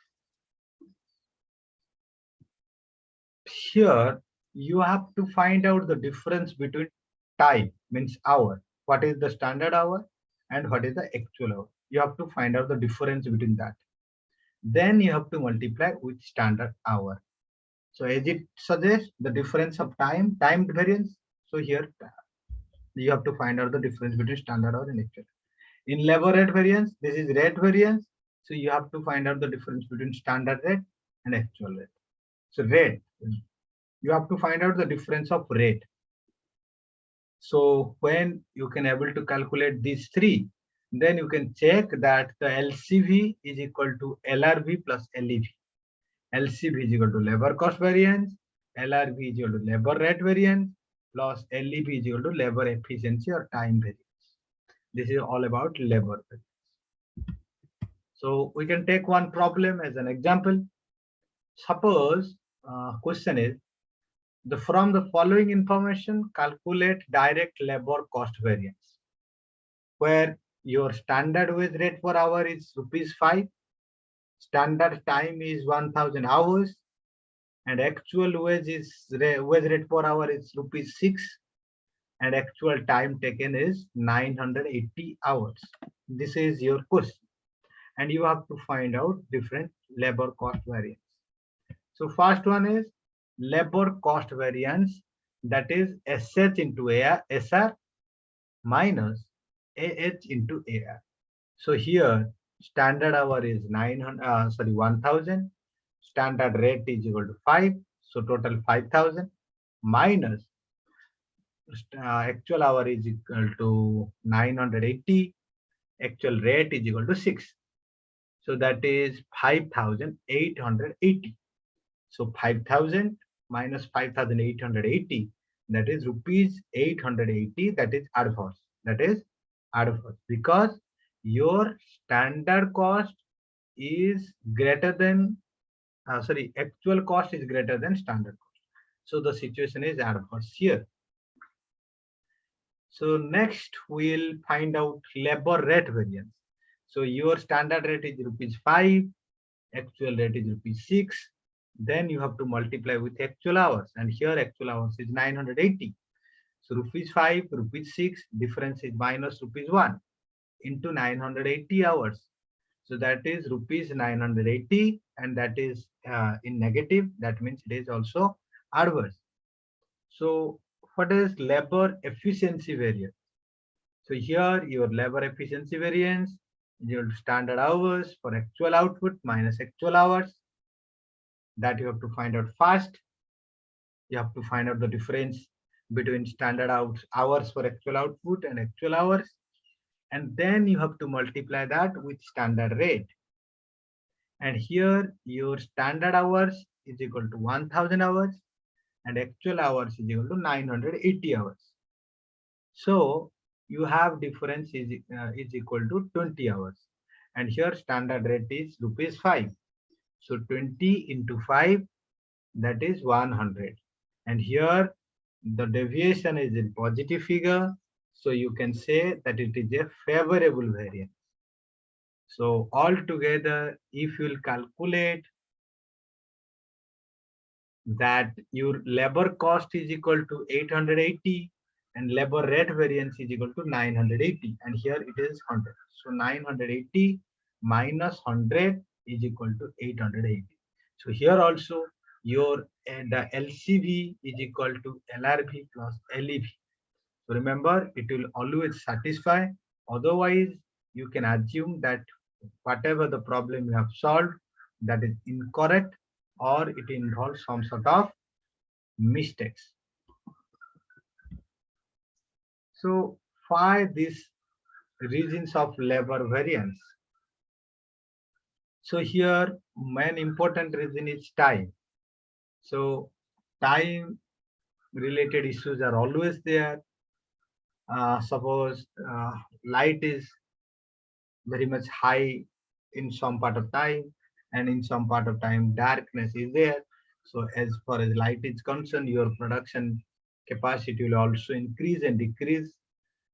here you have to find out the difference between time means hour. What is the standard hour and what is the actual hour? You have to find out the difference between that. Then you have to multiply with standard hour. So as it suggests, the difference of time variance. So here you have to find out the difference between standard hour and actual. In labor rate variance, this is rate variance. So you have to find out the difference between standard rate and actual rate. So rate, you have to find out the difference of rate. So when you can able to calculate these three, then you can check that the LCV is equal to LRV plus LEV. LCV is equal to labor cost variance, LRV is equal to labor rate variance, plus LEV is equal to labor efficiency or time variance. This is all about labor variance. So we can take one problem as an example. Suppose question is, from the following information, calculate direct labor cost variance, where your standard wage rate per hour is ₹5, standard time is 1000 hours, and actual wage rate per hour is ₹6, and actual time taken is 980 hours. This is your question, and you have to find out different labor cost variance. So first one is labor cost variance, that is SH into SR minus AH into AR. So here standard hour is 1000, standard rate is equal to 5, so total 5000 minus actual hour is equal to 980, actual rate is equal to 6. So that is 5880. So 5000 minus 5880, that is ₹880, that is adverse. That is adverse because your standard cost is greater than, actual cost is greater than standard cost. So the situation is adverse here. So next we'll find out labor rate variance. So your standard rate is ₹5, actual rate is ₹6. Then you have to multiply with actual hours, and here actual hours is 980. So ₹5, ₹6, difference is minus ₹1 into 980 hours. So that is ₹980, and that is in negative. That means it is also adverse. So what is labor efficiency variance? So here your labor efficiency variance, your standard hours for actual output minus actual hours. That you have to find out first. You have to find out the difference between standard hours for actual output and actual hours. And then you have to multiply that with standard rate. And here your standard hours is equal to 1000 hours and actual hours is equal to 980 hours. So you have difference is equal to 20 hours. And here standard rate is ₹5. So 20 into 5, that is 100. And here the deviation is in positive figure. So you can say that it is a favorable variance. So altogether, if you will calculate that your labor cost is equal to 880 and labor rate variance is equal to 980, and here it is 100. So 980 minus 100 is equal to 880. So here also your the LCV is equal to LRV plus LEV. So remember, it will always satisfy. Otherwise, you can assume that whatever the problem you have solved, that is incorrect, or it involves some sort of mistakes. So why these reasons of labor variance? So here main important reason is time. So time related issues are always there. Suppose light is very much high in some part of time, and in some part of time darkness is there. So as far as light is concerned, your production capacity will also increase and decrease.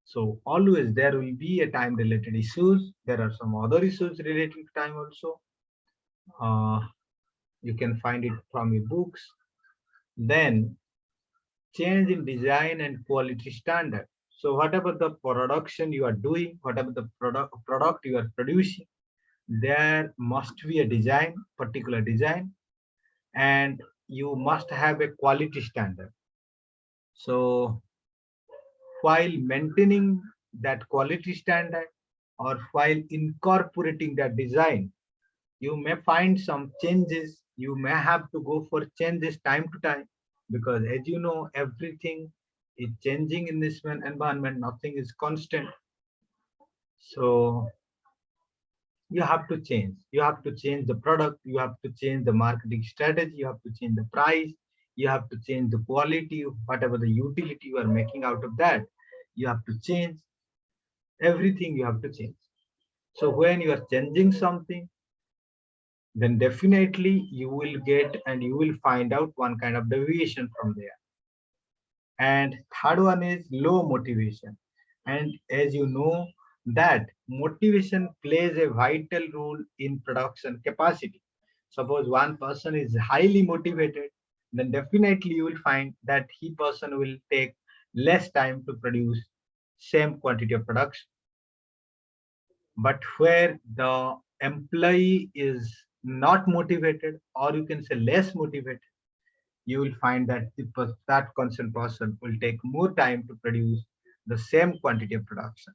So always there will be a time related issues. There are some other issues relating to time also. You can find it from your books. Then change in design and quality standard. So whatever the production you are doing, whatever the product you are producing, there must be a design, particular design, and you must have a quality standard. So while maintaining that quality standard or while incorporating that design, you may find some changes. You may have to go for changes time to time because, as you know, everything is changing in this environment. Nothing is constant. So you have to change. You have to change the product. You have to change the marketing strategy. You have to change the price. You have to change the quality, whatever the utility you are making out of that. You have to change everything. You have to change. So when you are changing something, then definitely you will get and you will find out one kind of deviation from there. And third one is low motivation. And as you know, that motivation plays a vital role in production capacity. Suppose one person is highly motivated, then definitely you will find that he person will take less time to produce same quantity of production. But where the employee is not motivated, or you can say less motivated, you will find that that concerned person will take more time to produce the same quantity of production.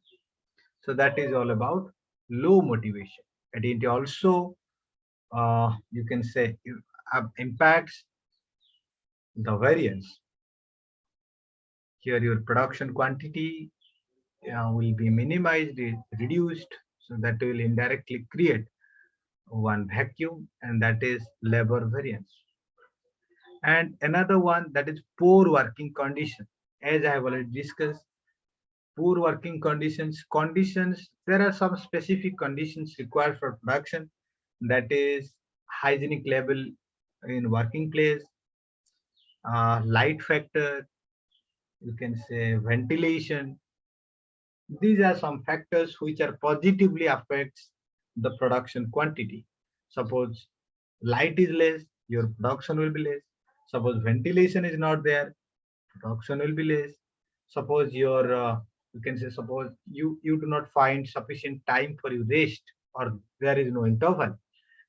So that is all about low motivation. And it also, you can say, impacts the variance. Here, your production quantity will be minimized, reduced, so that will indirectly create one vacuum, and that is labor variance. And another one, that is poor working condition. As I have already discussed, poor working conditions, there are some specific conditions required for production, that is hygienic level in working place, light factor, you can say ventilation. These are some factors which are positively affects the production quantity. Suppose light is less, your production will be less. Suppose ventilation is not there, production will be less. Suppose your you can say, suppose you do not find sufficient time for your rest, or there is no interval,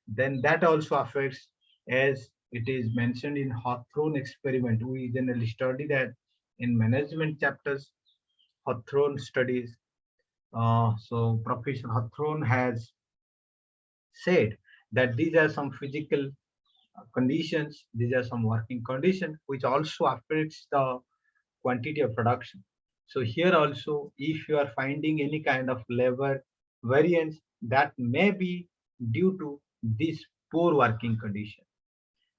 then that also affects. As it is mentioned in Hawthorne experiment, we generally study that in management chapters, Hawthorne studies. So Professor Hawthorne has said that these are some physical conditions, these are some working conditions which also affects the quantity of production. So here also, if you are finding any kind of labor variance, that may be due to this poor working condition.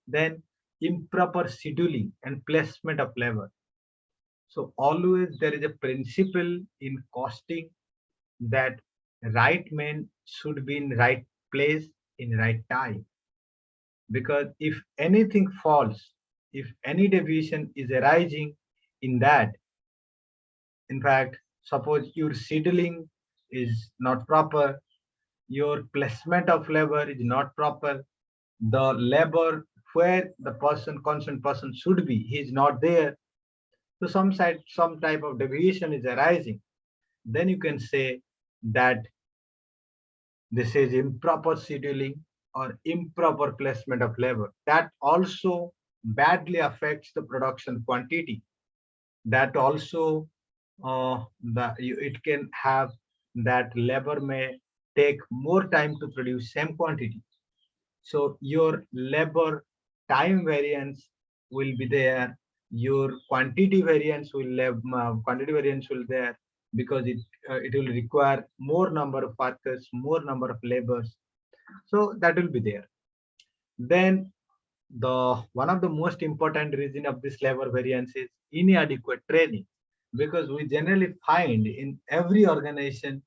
Then improper scheduling and placement of labor. So always there is a principle in costing that right man should be in right place in right time. Because if anything falls, if any deviation is arising in that, in fact, suppose your scheduling is not proper, your placement of labor is not proper, the labor where the person, concerned person should be, he is not there. So some type of deviation is arising. Then you can say that this is improper scheduling or improper placement of labor. That also badly affects the production quantity. That also it can have that labor may take more time to produce same quantity. So your labor time variance will be there. Your quantity variance will have quantity variance will there, because it will require more number of workers, more number of labors. So that will be there. Then the one of the most important reason of this labor variance is inadequate training, because we generally find in every organization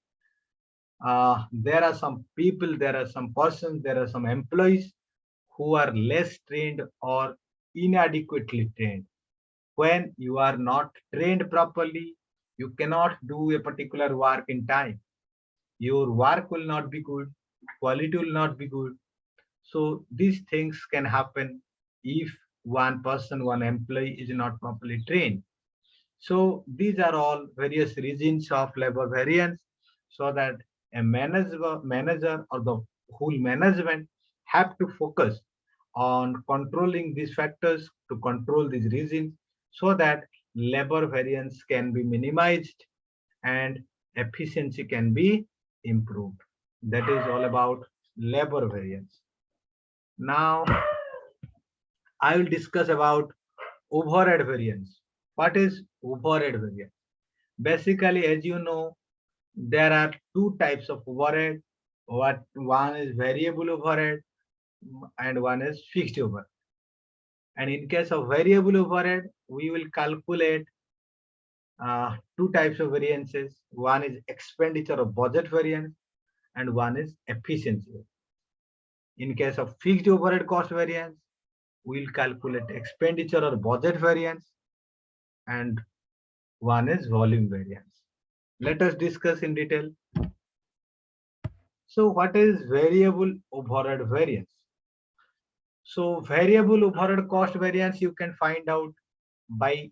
there are some people, there are some persons, there are some employees who are less trained or inadequately trained. When you are not trained properly, you cannot do a particular work in time. Your work will not be good, quality will not be good. So these things can happen if one person, one employee is not properly trained. So these are all various reasons of labor variance, so that a manager or the whole management have to focus on controlling these factors to control these reasons, so that labor variance can be minimized and efficiency can be improved. That is all about labor variance. Now I will discuss about overhead variance. What is overhead variance? Basically, as you know, there are two types of overhead. What one is variable overhead and one is fixed overhead. And in case of variable overhead, we will calculate two types of variances. One is expenditure of budget variance and one is efficiency. In case of fixed overhead cost variance, we will calculate expenditure or budget variance and one is volume variance. Let us discuss in detail. So what is variable overhead variance? So variable overhead cost variance you can find out by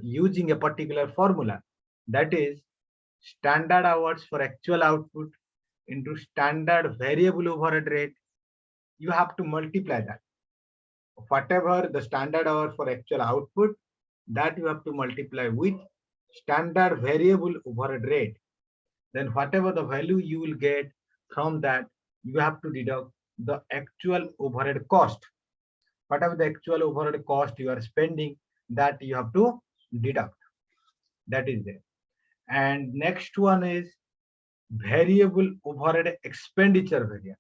using a particular formula, that is standard hours for actual output into standard variable overhead rate. You have to multiply that. Whatever the standard hour for actual output, that you have to multiply with standard variable overhead rate. Then whatever the value you will get from that, you have to deduct the actual overhead cost. Whatever the actual overhead cost you are spending, that you have to deduct. That is there. And next one is variable overhead expenditure variance.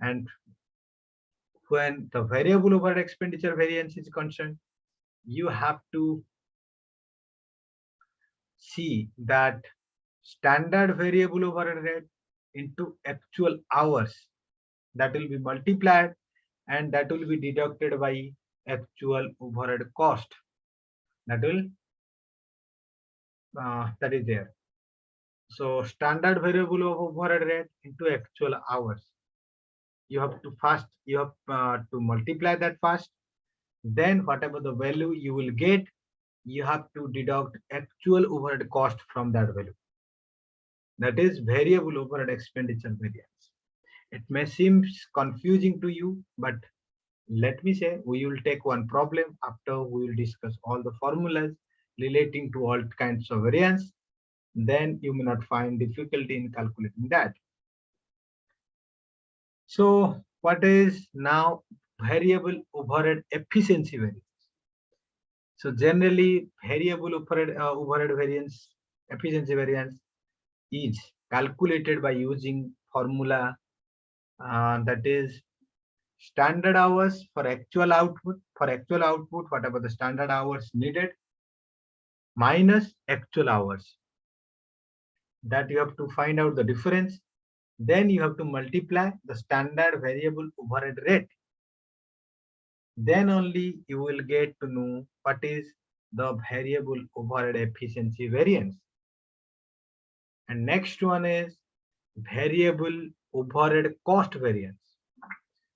And when the variable overhead expenditure variance is concerned, you have to see that standard variable overhead rate into actual hours, that will be multiplied and that will be deducted by actual overhead cost. That will that is there. So standard variable of overhead rate into actual hours. You have to multiply that first. Then whatever the value you will get, you have to deduct actual overhead cost from that value. That is variable overhead expenditure variance. It may seem confusing to you, but let me say we will take one problem after we will discuss all the formulas relating to all kinds of variance. Then you may not find difficulty in calculating that. So what is now variable overhead efficiency variance? So generally variable overhead variance efficiency variance is calculated by using formula that is standard hours for actual output. For actual output, whatever the standard hours needed minus actual hours, that you have to find out the difference. Then you have to multiply the standard variable overhead rate. Then only you will get to know what is the variable overhead efficiency variance. And next one is variable overhead cost variance.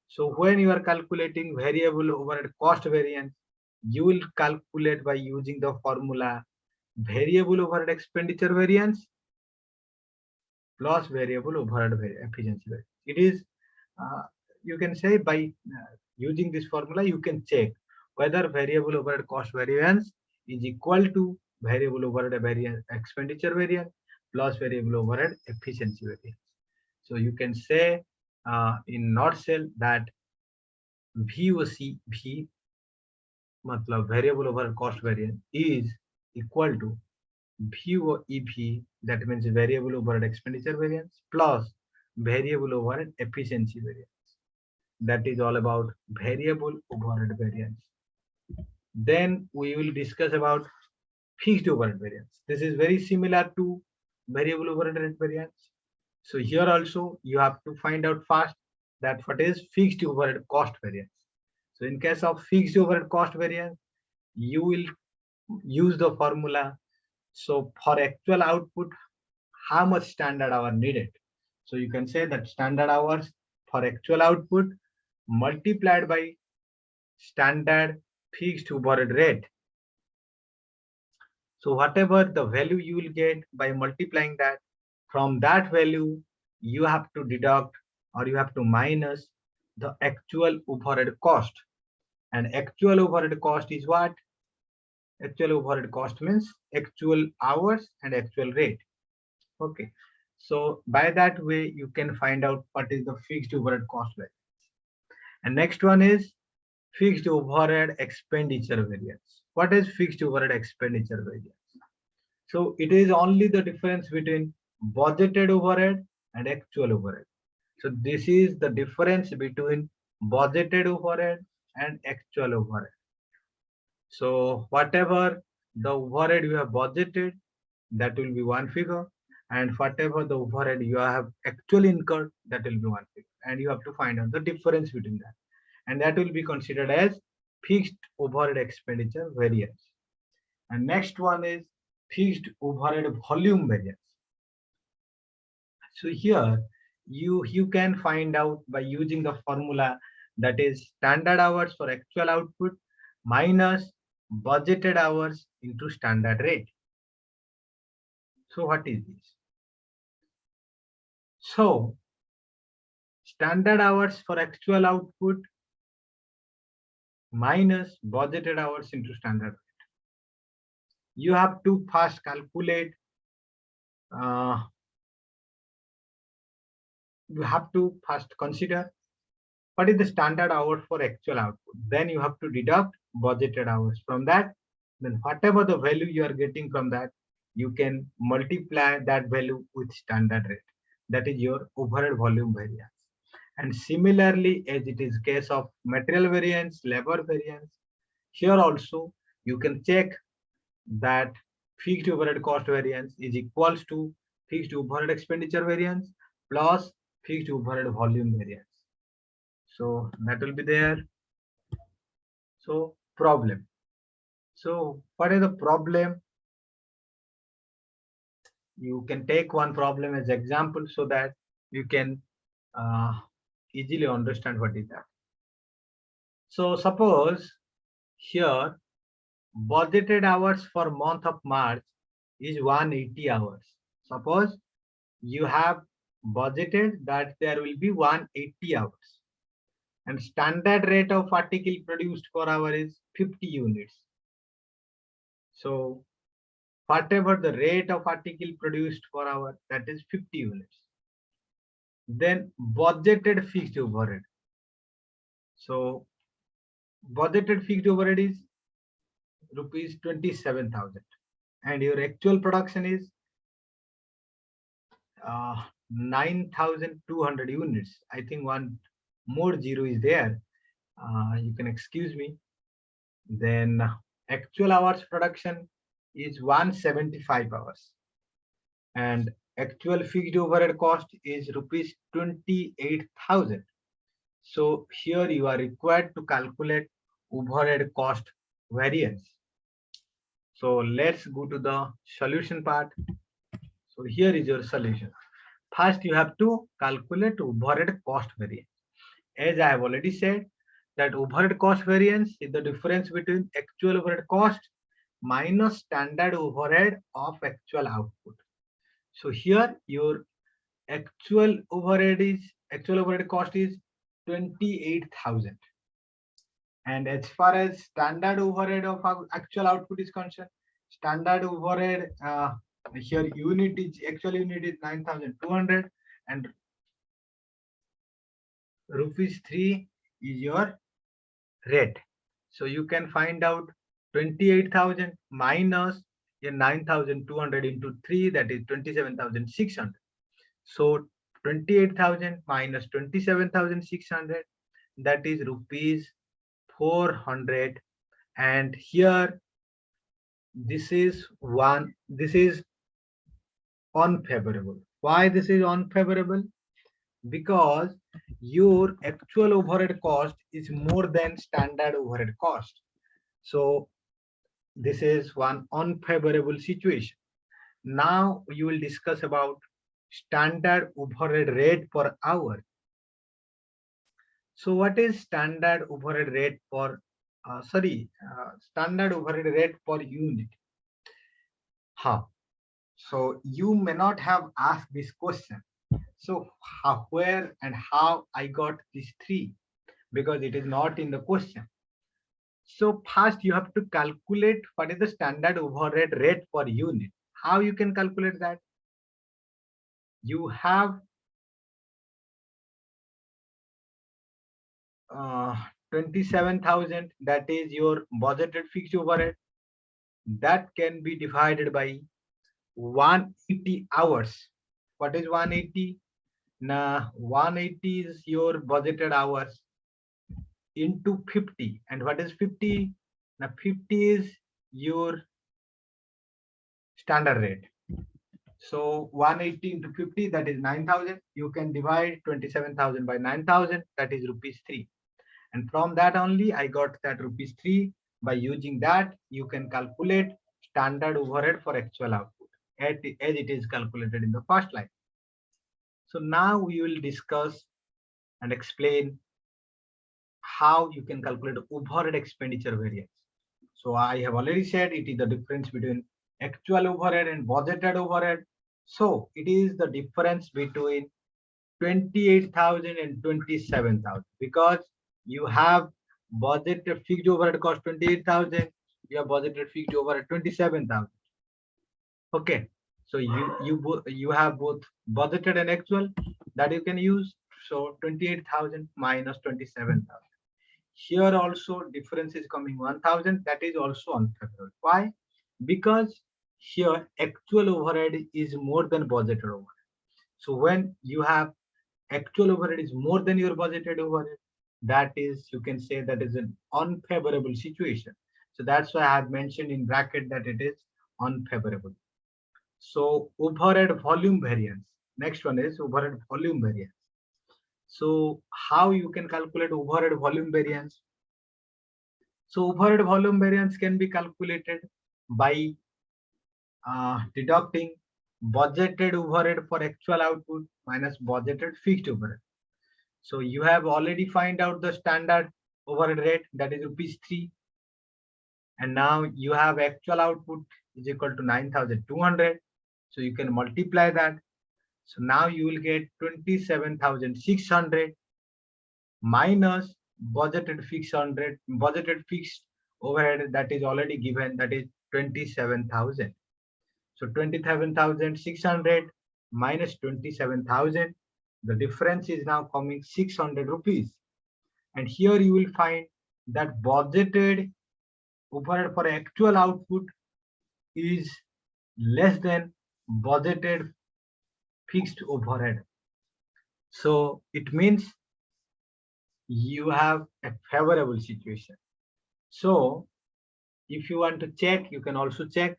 So when you are calculating variable overhead cost variance, you will calculate by using the formula variable overhead expenditure variance plus variable overhead efficiency variance. It is, you can say by using this formula, you can check whether variable overhead cost variance is equal to variable overhead variance expenditure variance plus variable overhead efficiency variance. So you can say in nutshell that VOC V matlab variable overhead cost variance is equal to VOEV, that means variable overhead expenditure variance plus variable overhead efficiency variance. That is all about variable overhead variance. Then we will discuss about fixed overhead variance. This is very similar to variable overhead variance. So here also you have to find out first that what is fixed overhead cost variance. So in case of fixed overhead cost variance, you will use the formula. So for actual output, how much standard hour needed? So you can say that standard hours for actual output multiplied by standard fixed overhead rate. So whatever the value you will get by multiplying that, from that value, you have to deduct or you have to minus the actual overhead cost. And actual overhead cost is what? Actual overhead cost means actual hours and actual rate. Okay. So by that way, you can find out what is the fixed overhead cost variance. And next one is fixed overhead expenditure variance. What is fixed overhead expenditure variance? So it is only the difference between budgeted overhead and actual overhead. So this is the difference between budgeted overhead and actual overhead. So whatever the overhead you have budgeted, that will be one figure, and whatever the overhead you have actually incurred, that will be one figure, and you have to find out the difference between that, and that will be considered as fixed overhead expenditure variance. And next one is fixed overhead volume variance. So here you can find out by using the formula, that is standard hours for actual output minus budgeted hours into standard rate. So what is this? So standard hours for actual output minus budgeted hours into standard rate. You have to first calculate, you have to first consider what is the standard hour for actual output. Then you have to deduct budgeted hours from that. Then whatever the value you are getting from that, you can multiply that value with standard rate. That is your overhead volume variance. And similarly, as it is case of material variance, labor variance, here also you can check that fixed overhead cost variance is equals to fixed overhead expenditure variance plus fixed overhead volume variance. So that will be there. So problem. So what is the problem? You can take one problem as example so that you can easily understand what is that. So suppose here budgeted hours for month of March is 180 hours. Suppose you have budgeted that there will be 180 hours, and standard rate of article produced per hour is 50 units. So whatever the rate of article produced per hour, that is 50 units. Then budgeted fixed overhead. So budgeted fixed overhead is rupees 27,000, and your actual production is 9,200 units. I think one more zero is there. You can excuse me. Then actual hours production is 175 hours, and actual fixed overhead cost is rupees 28,000. So here you are required to calculate overhead cost variance. So let's go to the solution part. So here is your solution. First, you have to calculate overhead cost variance. As I have already said, that overhead cost variance is the difference between actual overhead cost minus standard overhead of actual output. So here your actual overhead cost is 28,000. And as far as standard overhead of actual output is concerned, standard overhead here unit is actual unit is 9,200, and rupees 3 is your rate. So you can find out 28,000 minus your 9,200 into 3, that is 27,600. So 28,000 minus 27,600, that is rupees 400. And here this is unfavorable. Why this is unfavorable? Because your actual overhead cost is more than standard overhead cost. So this is one unfavorable situation. Now you will discuss about standard overhead rate per hour. So what is standard overhead rate per standard overhead rate per unit. How? So you may not have asked this question. So how, where and how I got these three, because it is not in the question. So first you have to calculate what is the standard overhead rate per unit. How you can calculate that? You have 27,000, that is your budgeted fixed overhead. That can be divided by 180 hours. What is 180? Now 180 is your budgeted hours into 50. And what is 50? Now 50 is your standard rate. So 180 into 50, that is 9,000. You can divide 27,000 by 9,000, that is rupees 3. And from that only I got that rupees 3. By using that, you can calculate standard overhead for actual output as it is calculated in the first line. So now we will discuss and explain how you can calculate overhead expenditure variance. So I have already said it is the difference between actual overhead and budgeted overhead. So it is the difference between 28,000 and 27,000, because you have budgeted fixed overhead cost 28,000, you have budgeted fixed overhead 27,000. Okay, so you have both budgeted and actual that you can use. So 28,000 minus 27,000. Here also difference is coming 1,000. That is also unfavorable. Why? Because here actual overhead is more than budgeted overhead. So when you have actual overhead is more than your budgeted overhead, that is, you can say that is an unfavorable situation. So that's why I have mentioned in bracket that it is unfavorable. So overhead volume variance. Next one is overhead volume variance. So how you can calculate overhead volume variance? So overhead volume variance can be calculated by deducting budgeted overhead for actual output minus budgeted fixed overhead. So you have already find out the standard overhead rate, that is rupees 3. And now you have actual output is equal to 9,200. So you can multiply that. So now you will get 27,600 minus budgeted fixed overhead that is already given, that is 27,000. So 27,600 minus 27,000, the difference is now coming 600 rupees. And here you will find that budgeted overhead for actual output is less than budgeted fixed overhead. So it means you have a favorable situation. So if you want to check, you can also check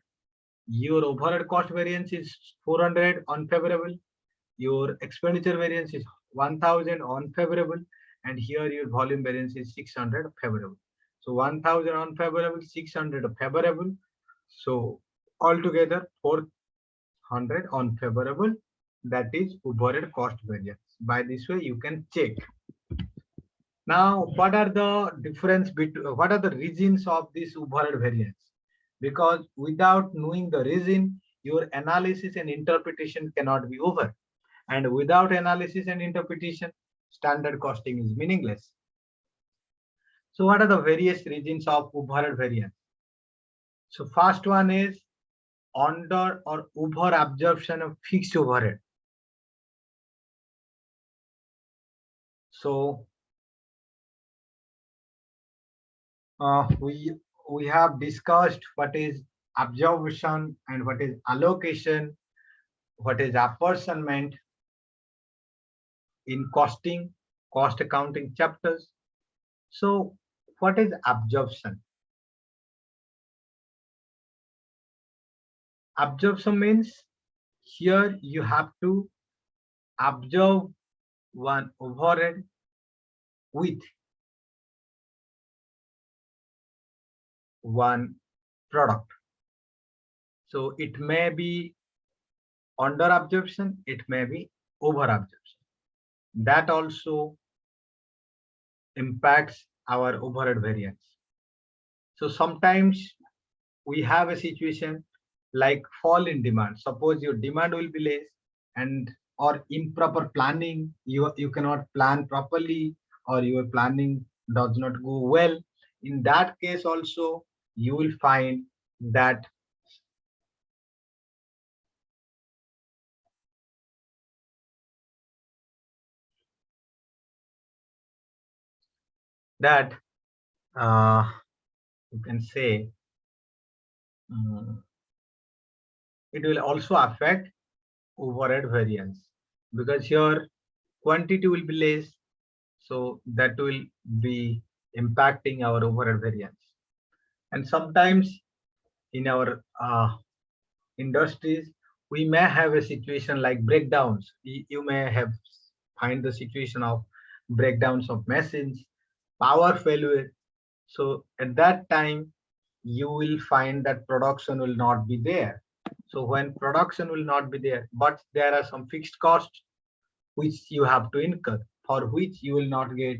your overhead cost variance is 400 unfavorable, your expenditure variance is 1,000 unfavorable, and here your volume variance is 600 favorable. So 1,000 unfavorable, 600 favorable. So altogether 400 unfavorable. That is overhead cost variance. By this way, you can check. Now, what are the difference between, what are the reasons of this overhead variance? Because without knowing the reason, your analysis and interpretation cannot be over. And without analysis and interpretation, standard costing is meaningless. So what are the various reasons of overhead variance? So first one is under or over absorption of fixed overhead. So we have discussed what is absorption and what is allocation, what is apportionment in costing, cost accounting chapters. So what is absorption? Absorption means here you have to absorb one overhead with one product. So it may be under absorption, it may be over absorption. That also impacts our overhead variance. So sometimes we have a situation like fall in demand. Suppose your demand will be less, and or improper planning, you cannot plan properly, or your planning does not go well. In that case also, you will find that that you can say mm, it will also affect overhead variance, because your quantity will be less, so that will be impacting our overhead variance. And sometimes in our industries, we may have a situation like breakdowns. You may have find the situation of breakdowns of machines, power failure. So at that time, you will find that production will not be there. So when production will not be there, but there are some fixed costs which you have to incur, for which you will not get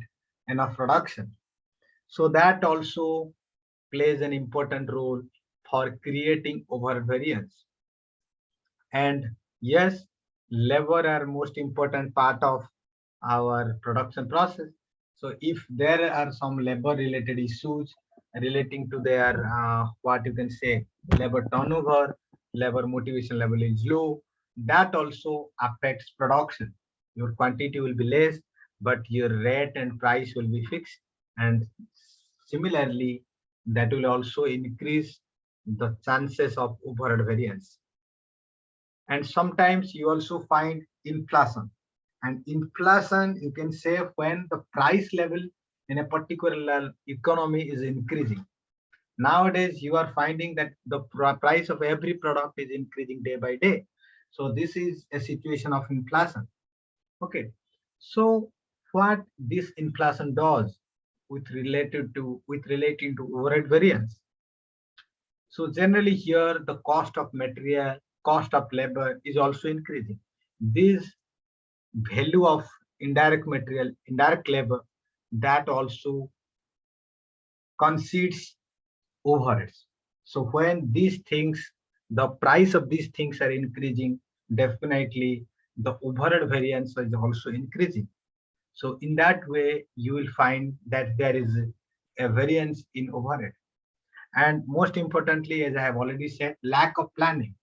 enough production. So that also plays an important role for creating overhead variance. And yes, labor are most important part of our production process. So if there are some labor related issues relating to their what you can say labor turnover, labor motivation level is low, that also affects production. Your quantity will be less, but your rate and price will be fixed. And similarly, that will also increase the chances of overhead variance. And sometimes you also find inflation, and inflation you can say when the price level in a particular economy is increasing. Nowadays you are finding that the price of every product is increasing day by day. So this is a situation of inflation. Okay, so what this inflation does with relating to overhead variance. So generally here the cost of material, cost of labor is also increasing. This value of indirect material, indirect labor, that also concedes overheads. So when these things, the price of these things are increasing, definitely the overhead variance is also increasing. So in that way, you will find that there is a variance in overhead. And most importantly, as I have already said, lack of planning.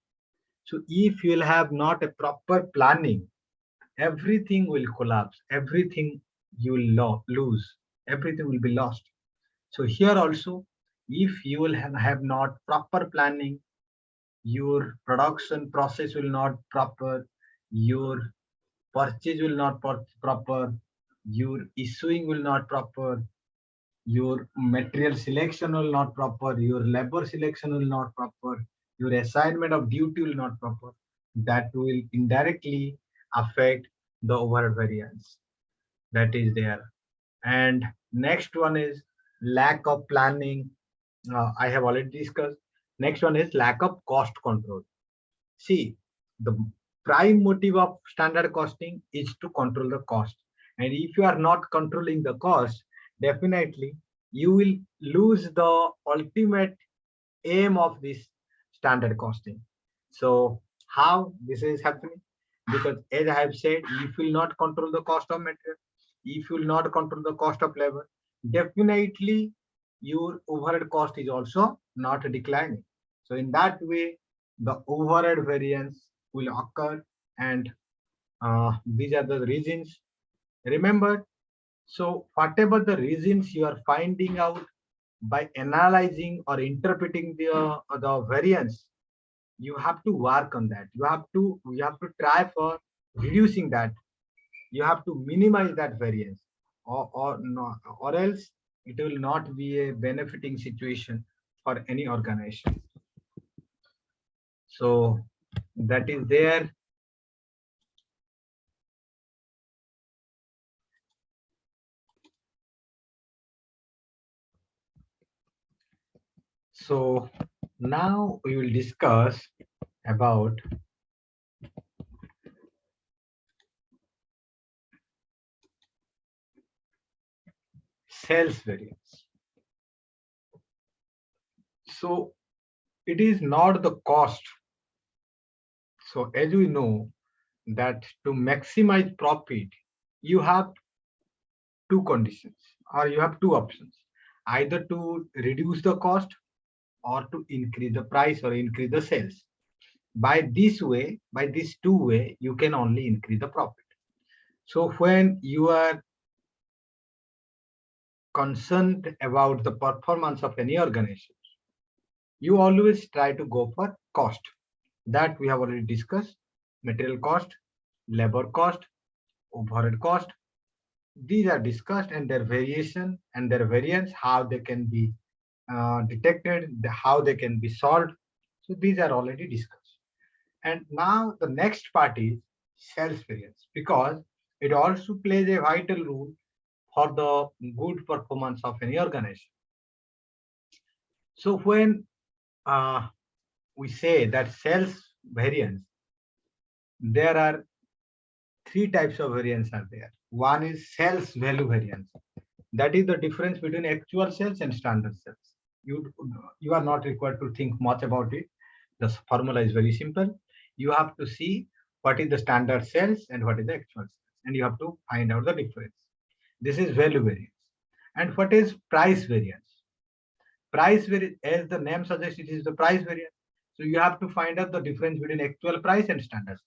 So if you will have not a proper planning, everything will collapse, everything you will lose, everything will be lost. So here also, if you will have not proper planning, your production process will not proper, your purchase will not proper, your issuing will not proper, your material selection will not proper, your labor selection will not proper, your assignment of duty will not proper. That will indirectly affect the overhead variance that is there. And next one is lack of planning. I have already discussed. Next one is lack of cost control. See, the prime motive of standard costing is to control the cost. And if you are not controlling the cost, definitely you will lose the ultimate aim of this standard costing. So how this is happening? Because as I have said, if you will not control the cost of material, if you will not control the cost of labor, definitely your overhead cost is also not declining. So in that way, the overhead variance will occur, and these are the reasons. Remember, so whatever the reasons you are finding out by analyzing or interpreting the variance, you have to work on that. You have to try for reducing that. You have to minimize that variance, or no, or else it will not be a benefiting situation for any organization. So that is there. So now we will discuss about sales variance. So it is not the cost. So as we know that to maximize profit, you have two conditions or you have two options, either to reduce the cost or to increase the price or increase the sales. By this way, by these two way, you can only increase the profit. So when you are concerned about the performance of any organization, you always try to go for cost. That we have already discussed: material cost, labor cost, overhead cost. These are discussed, and their variation and their variance, how they can be detected, how they can be solved. So these are already discussed. And now the next part is sales variance, because it also plays a vital role for the good performance of any organization. So when uh, we say that sales variance, there are three types of variance are there. One is sales value variance. That is the difference between actual sales and standard sales. You are not required to think much about it. The formula is very simple. You have to see what is the standard sales and what is the actual sales, and you have to find out the difference. This is value variance. And what is price variance? Price variance, as the name suggests, it is the price variance. So you have to find out the difference between actual price and standard.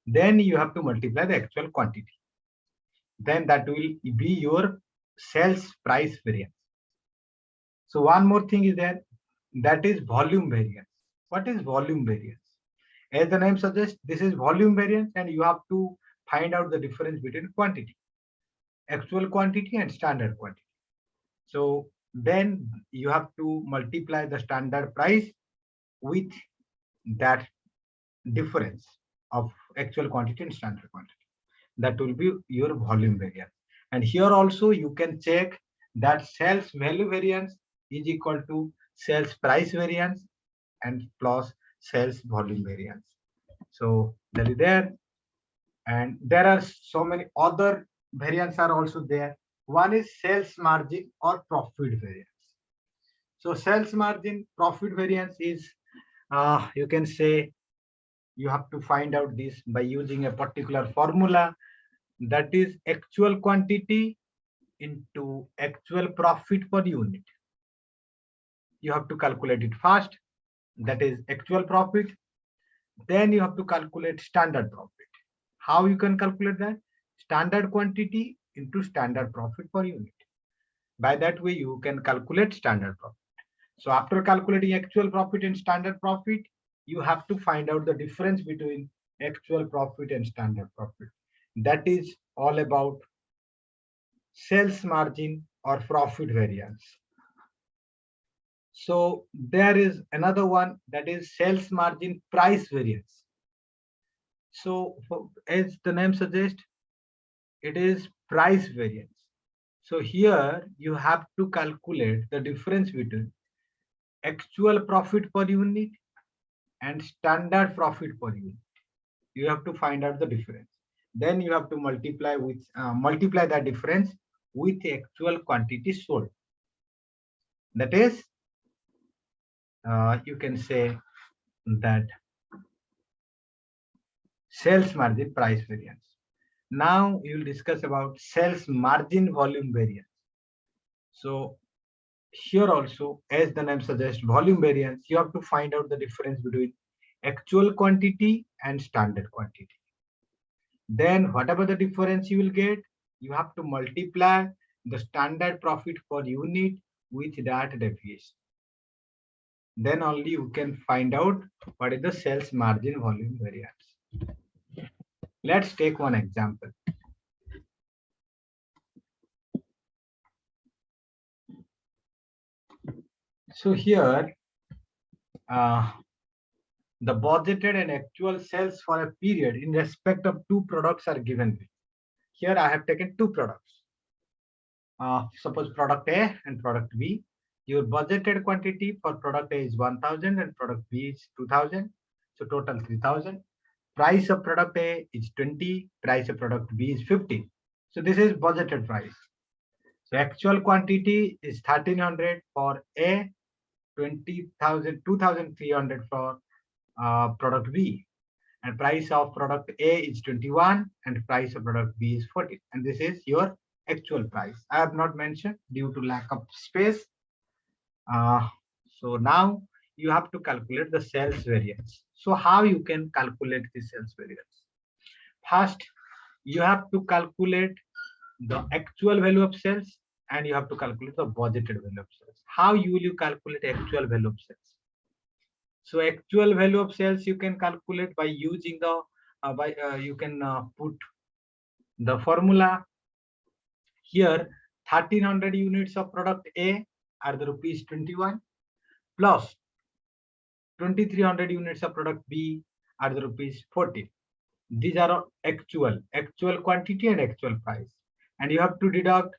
Then you have to multiply the actual quantity. Then that will be your sales price variance. So one more thing is there, that is volume variance. What is volume variance? As the name suggests, this is volume variance, and you have to find out the difference between quantity, actual quantity and standard quantity. So then you have to multiply the standard price with that difference of actual quantity and standard quantity. That will be your volume variance. And here also you can check that sales value variance is equal to sales price variance and plus sales volume variance. So that is there. And there are so many other variants are also there. One is sales margin or profit variance. So sales margin profit variance is, you can say, you have to find out this by using a particular formula, that is actual quantity into actual profit per unit. You have to calculate it first, that is actual profit. Then you have to calculate standard profit. How you can calculate that? Standard quantity into standard profit per unit. By that way, you can calculate standard profit. So after calculating actual profit and standard profit, you have to find out the difference between actual profit and standard profit. That is all about sales margin or profit variance. So there is another one, that is sales margin price variance. So as the name suggests, it is price variance. So here you have to calculate the difference between actual profit per unit and standard profit per unit. You have to find out the difference. Then you have to multiply that difference with the actual quantity sold. That is, you can say that sales margin price variance. Now we will discuss about sales margin volume variance. So here also, as the name suggests, volume variance, you have to find out the difference between actual quantity and standard quantity. Then whatever the difference you will get, you have to multiply the standard profit per unit with that deviation. Then only you can find out what is the sales margin volume variance. Let's take one example. So here, the budgeted and actual sales for a period in respect of two products are given. Here I have taken two products. Suppose product A and product B. Your budgeted quantity for product A is 1000 and product B is 2000. So total 3000. Price of product A is 20. Price of product B is 50. So this is budgeted price. So actual quantity is 1300 for A. 2,300 for product B, and price of product A is 21 and price of product B is 14, and this is your actual price. I have not mentioned due to lack of space. So now you have to calculate the sales variance. So how you can calculate the sales variance? First, you have to calculate the actual value of sales and you have to calculate the budgeted value of sales. How you will you calculate actual value of sales? So actual value of sales you can calculate by using the you can put the formula here. 1300 units of product A are the rupees 21 plus 2300 units of product B are the rupees 14. These are actual quantity and actual price, and you have to deduct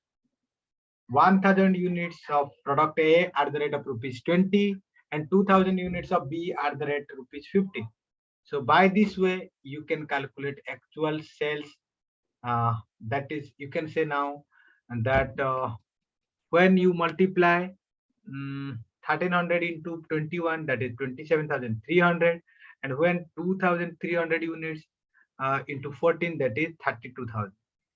1000 units of product A at the rate of rupees 20 and 2000 units of B at the rate of rupees 50. So by this way you can calculate actual sales. That is, you can say now that when you multiply 1300 into 21, that is 27,300, and when 2300 units into 14, that is 32,000.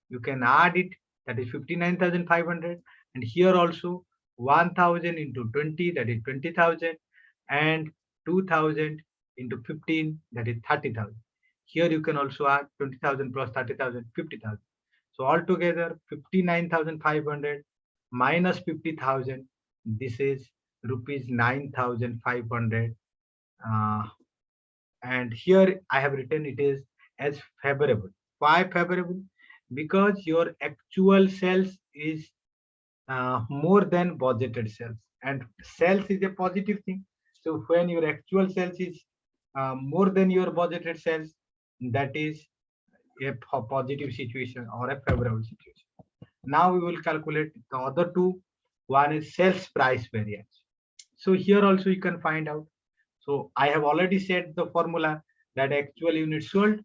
You can add it, that is 59,500, and here also 1000 into 20, that is 20,000, and 2000 into 15, that is 30,000. Here you can also add 20,000 plus 30,000, 50,000. So altogether 59,500 minus 50,000, this is rupees 9,500. And here I have written it is as favorable. Why favorable? Because your actual sales is more than budgeted sales, and sales is a positive thing. So when your actual sales is more than your budgeted sales, that is a positive situation or a favorable situation. Now we will calculate the other two. One is sales price variance. So here also you can find out. So I have already said the formula that actual units sold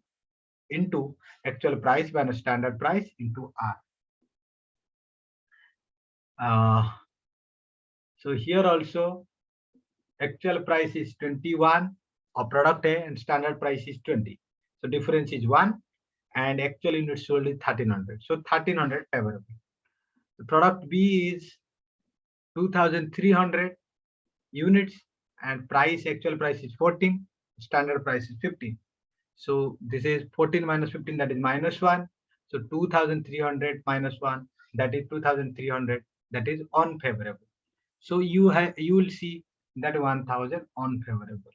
into actual price minus standard price into R. So here also actual price is 21 of product A and standard price is 20. So difference is 1 and actual units sold is 1300. So 1300 favorable. The product B is 2,300 units and price, actual price is 14, standard price is 15. So this is 14 minus 15, that is minus 1. So 2,300 minus 1, that is 2,300, that is unfavorable. So you will see that 1,000 unfavorable.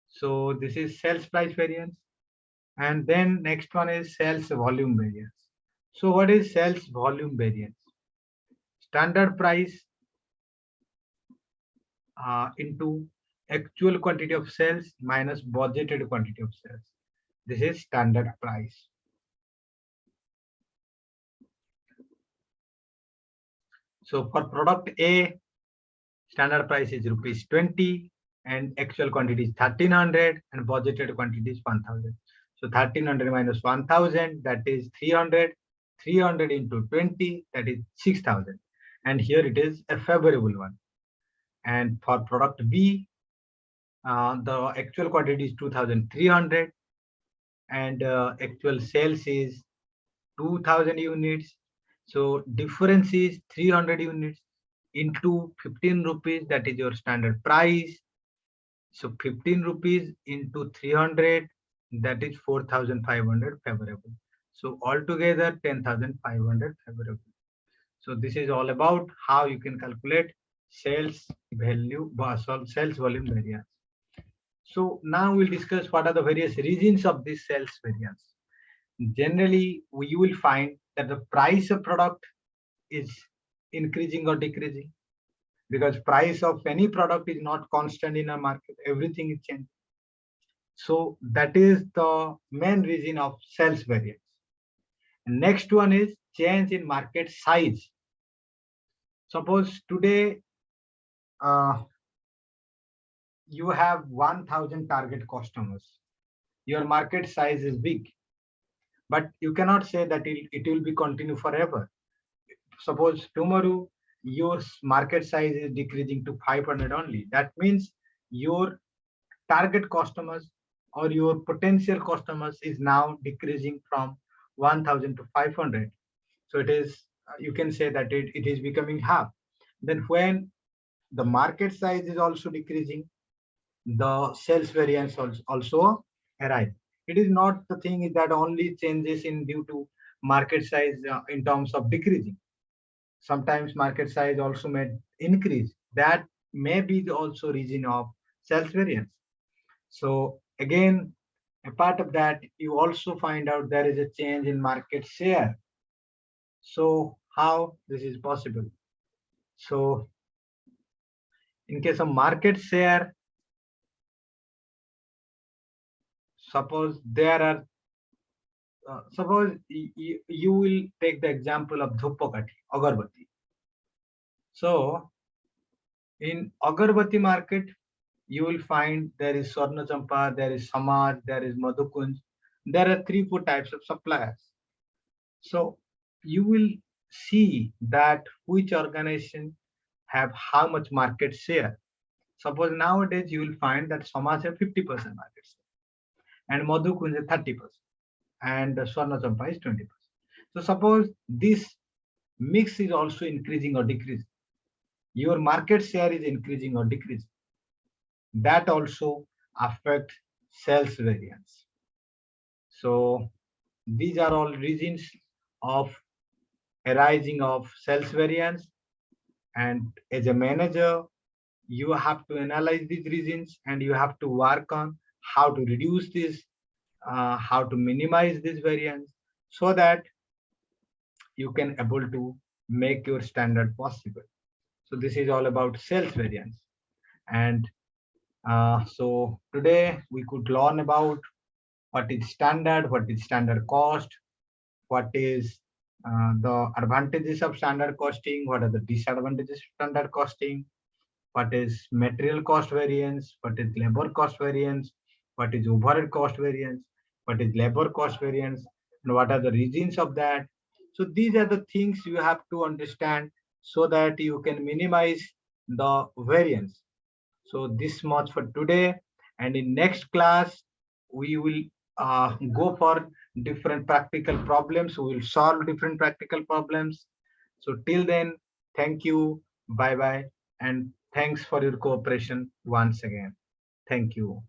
So this is sales price variance. And then next one is sales volume variance. So what is sales volume variance? Standard price into actual quantity of sales minus budgeted quantity of sales. This is standard price. So for product A, standard price is rupees 20 and actual quantity is 1300 and budgeted quantity is 1000. So 1300 minus 1000, that is 300. 300 into 20, that is 6000. And here it is a favorable one. And for product B, the actual quantity is 2,300 and actual sales is 2,000 units. So difference is 300 units into 15 rupees, that is your standard price. So 15 rupees into 300, that is 4,500 favorable. So altogether 10,500 favorable. So this is all about how you can calculate sales value, sales volume variance. So now we'll discuss what are the various reasons of this sales variance. Generally, you will find that the price of product is increasing or decreasing, because price of any product is not constant in a market. Everything is changing. So that is the main reason of sales variance. And next one is change in market size. Suppose today you have 1,000 target customers. Your market size is big, but you cannot say that it will be continue forever. Suppose tomorrow your market size is decreasing to 500 only. That means your target customers or your potential customers is now decreasing from 1000 to 500. So it is, you can say that it is becoming half. Then when the market size is also decreasing, the sales variance also arise. It is not the thing is that only changes in due to market size in terms of decreasing. Sometimes market size also may increase. That may be the also reason of sales variance. So again, a part of that, you also find out there is a change in market share. So how this is possible? So in case of market share, suppose there are, suppose you will take the example of Dhupakati, Agarbatti. So in Agarbatti market, you will find there is Swarna Champa, there is Samaj, there is Madhukunj. There are 3-4 types of suppliers. So you will see that which organization have how much market share. Suppose nowadays you will find that Samaj have 50% market share and Madhukunj have 30% and Swarna Champa is 20%. So suppose this mix is also increasing or decreasing. Your market share is increasing or decreasing. That also affects sales variance. So these are all reasons of arising of sales variance, and as a manager you have to analyze these reasons and you have to work on how to reduce this, how to minimize this variance so that you can able to make your standard possible. So this is all about sales variance. And so today we could learn about what is standard cost, what is the advantages of standard costing, what are the disadvantages of standard costing, what is material cost variance, what is labor cost variance, what is overhead cost variance, what is labor cost variance, and what are the reasons of that. So these are the things you have to understand so that you can minimize the variance. So this much for today, and in next class we will go for different practical problems. We will solve different practical problems. So till then, thank you, bye bye, and thanks for your cooperation once again. Thank you.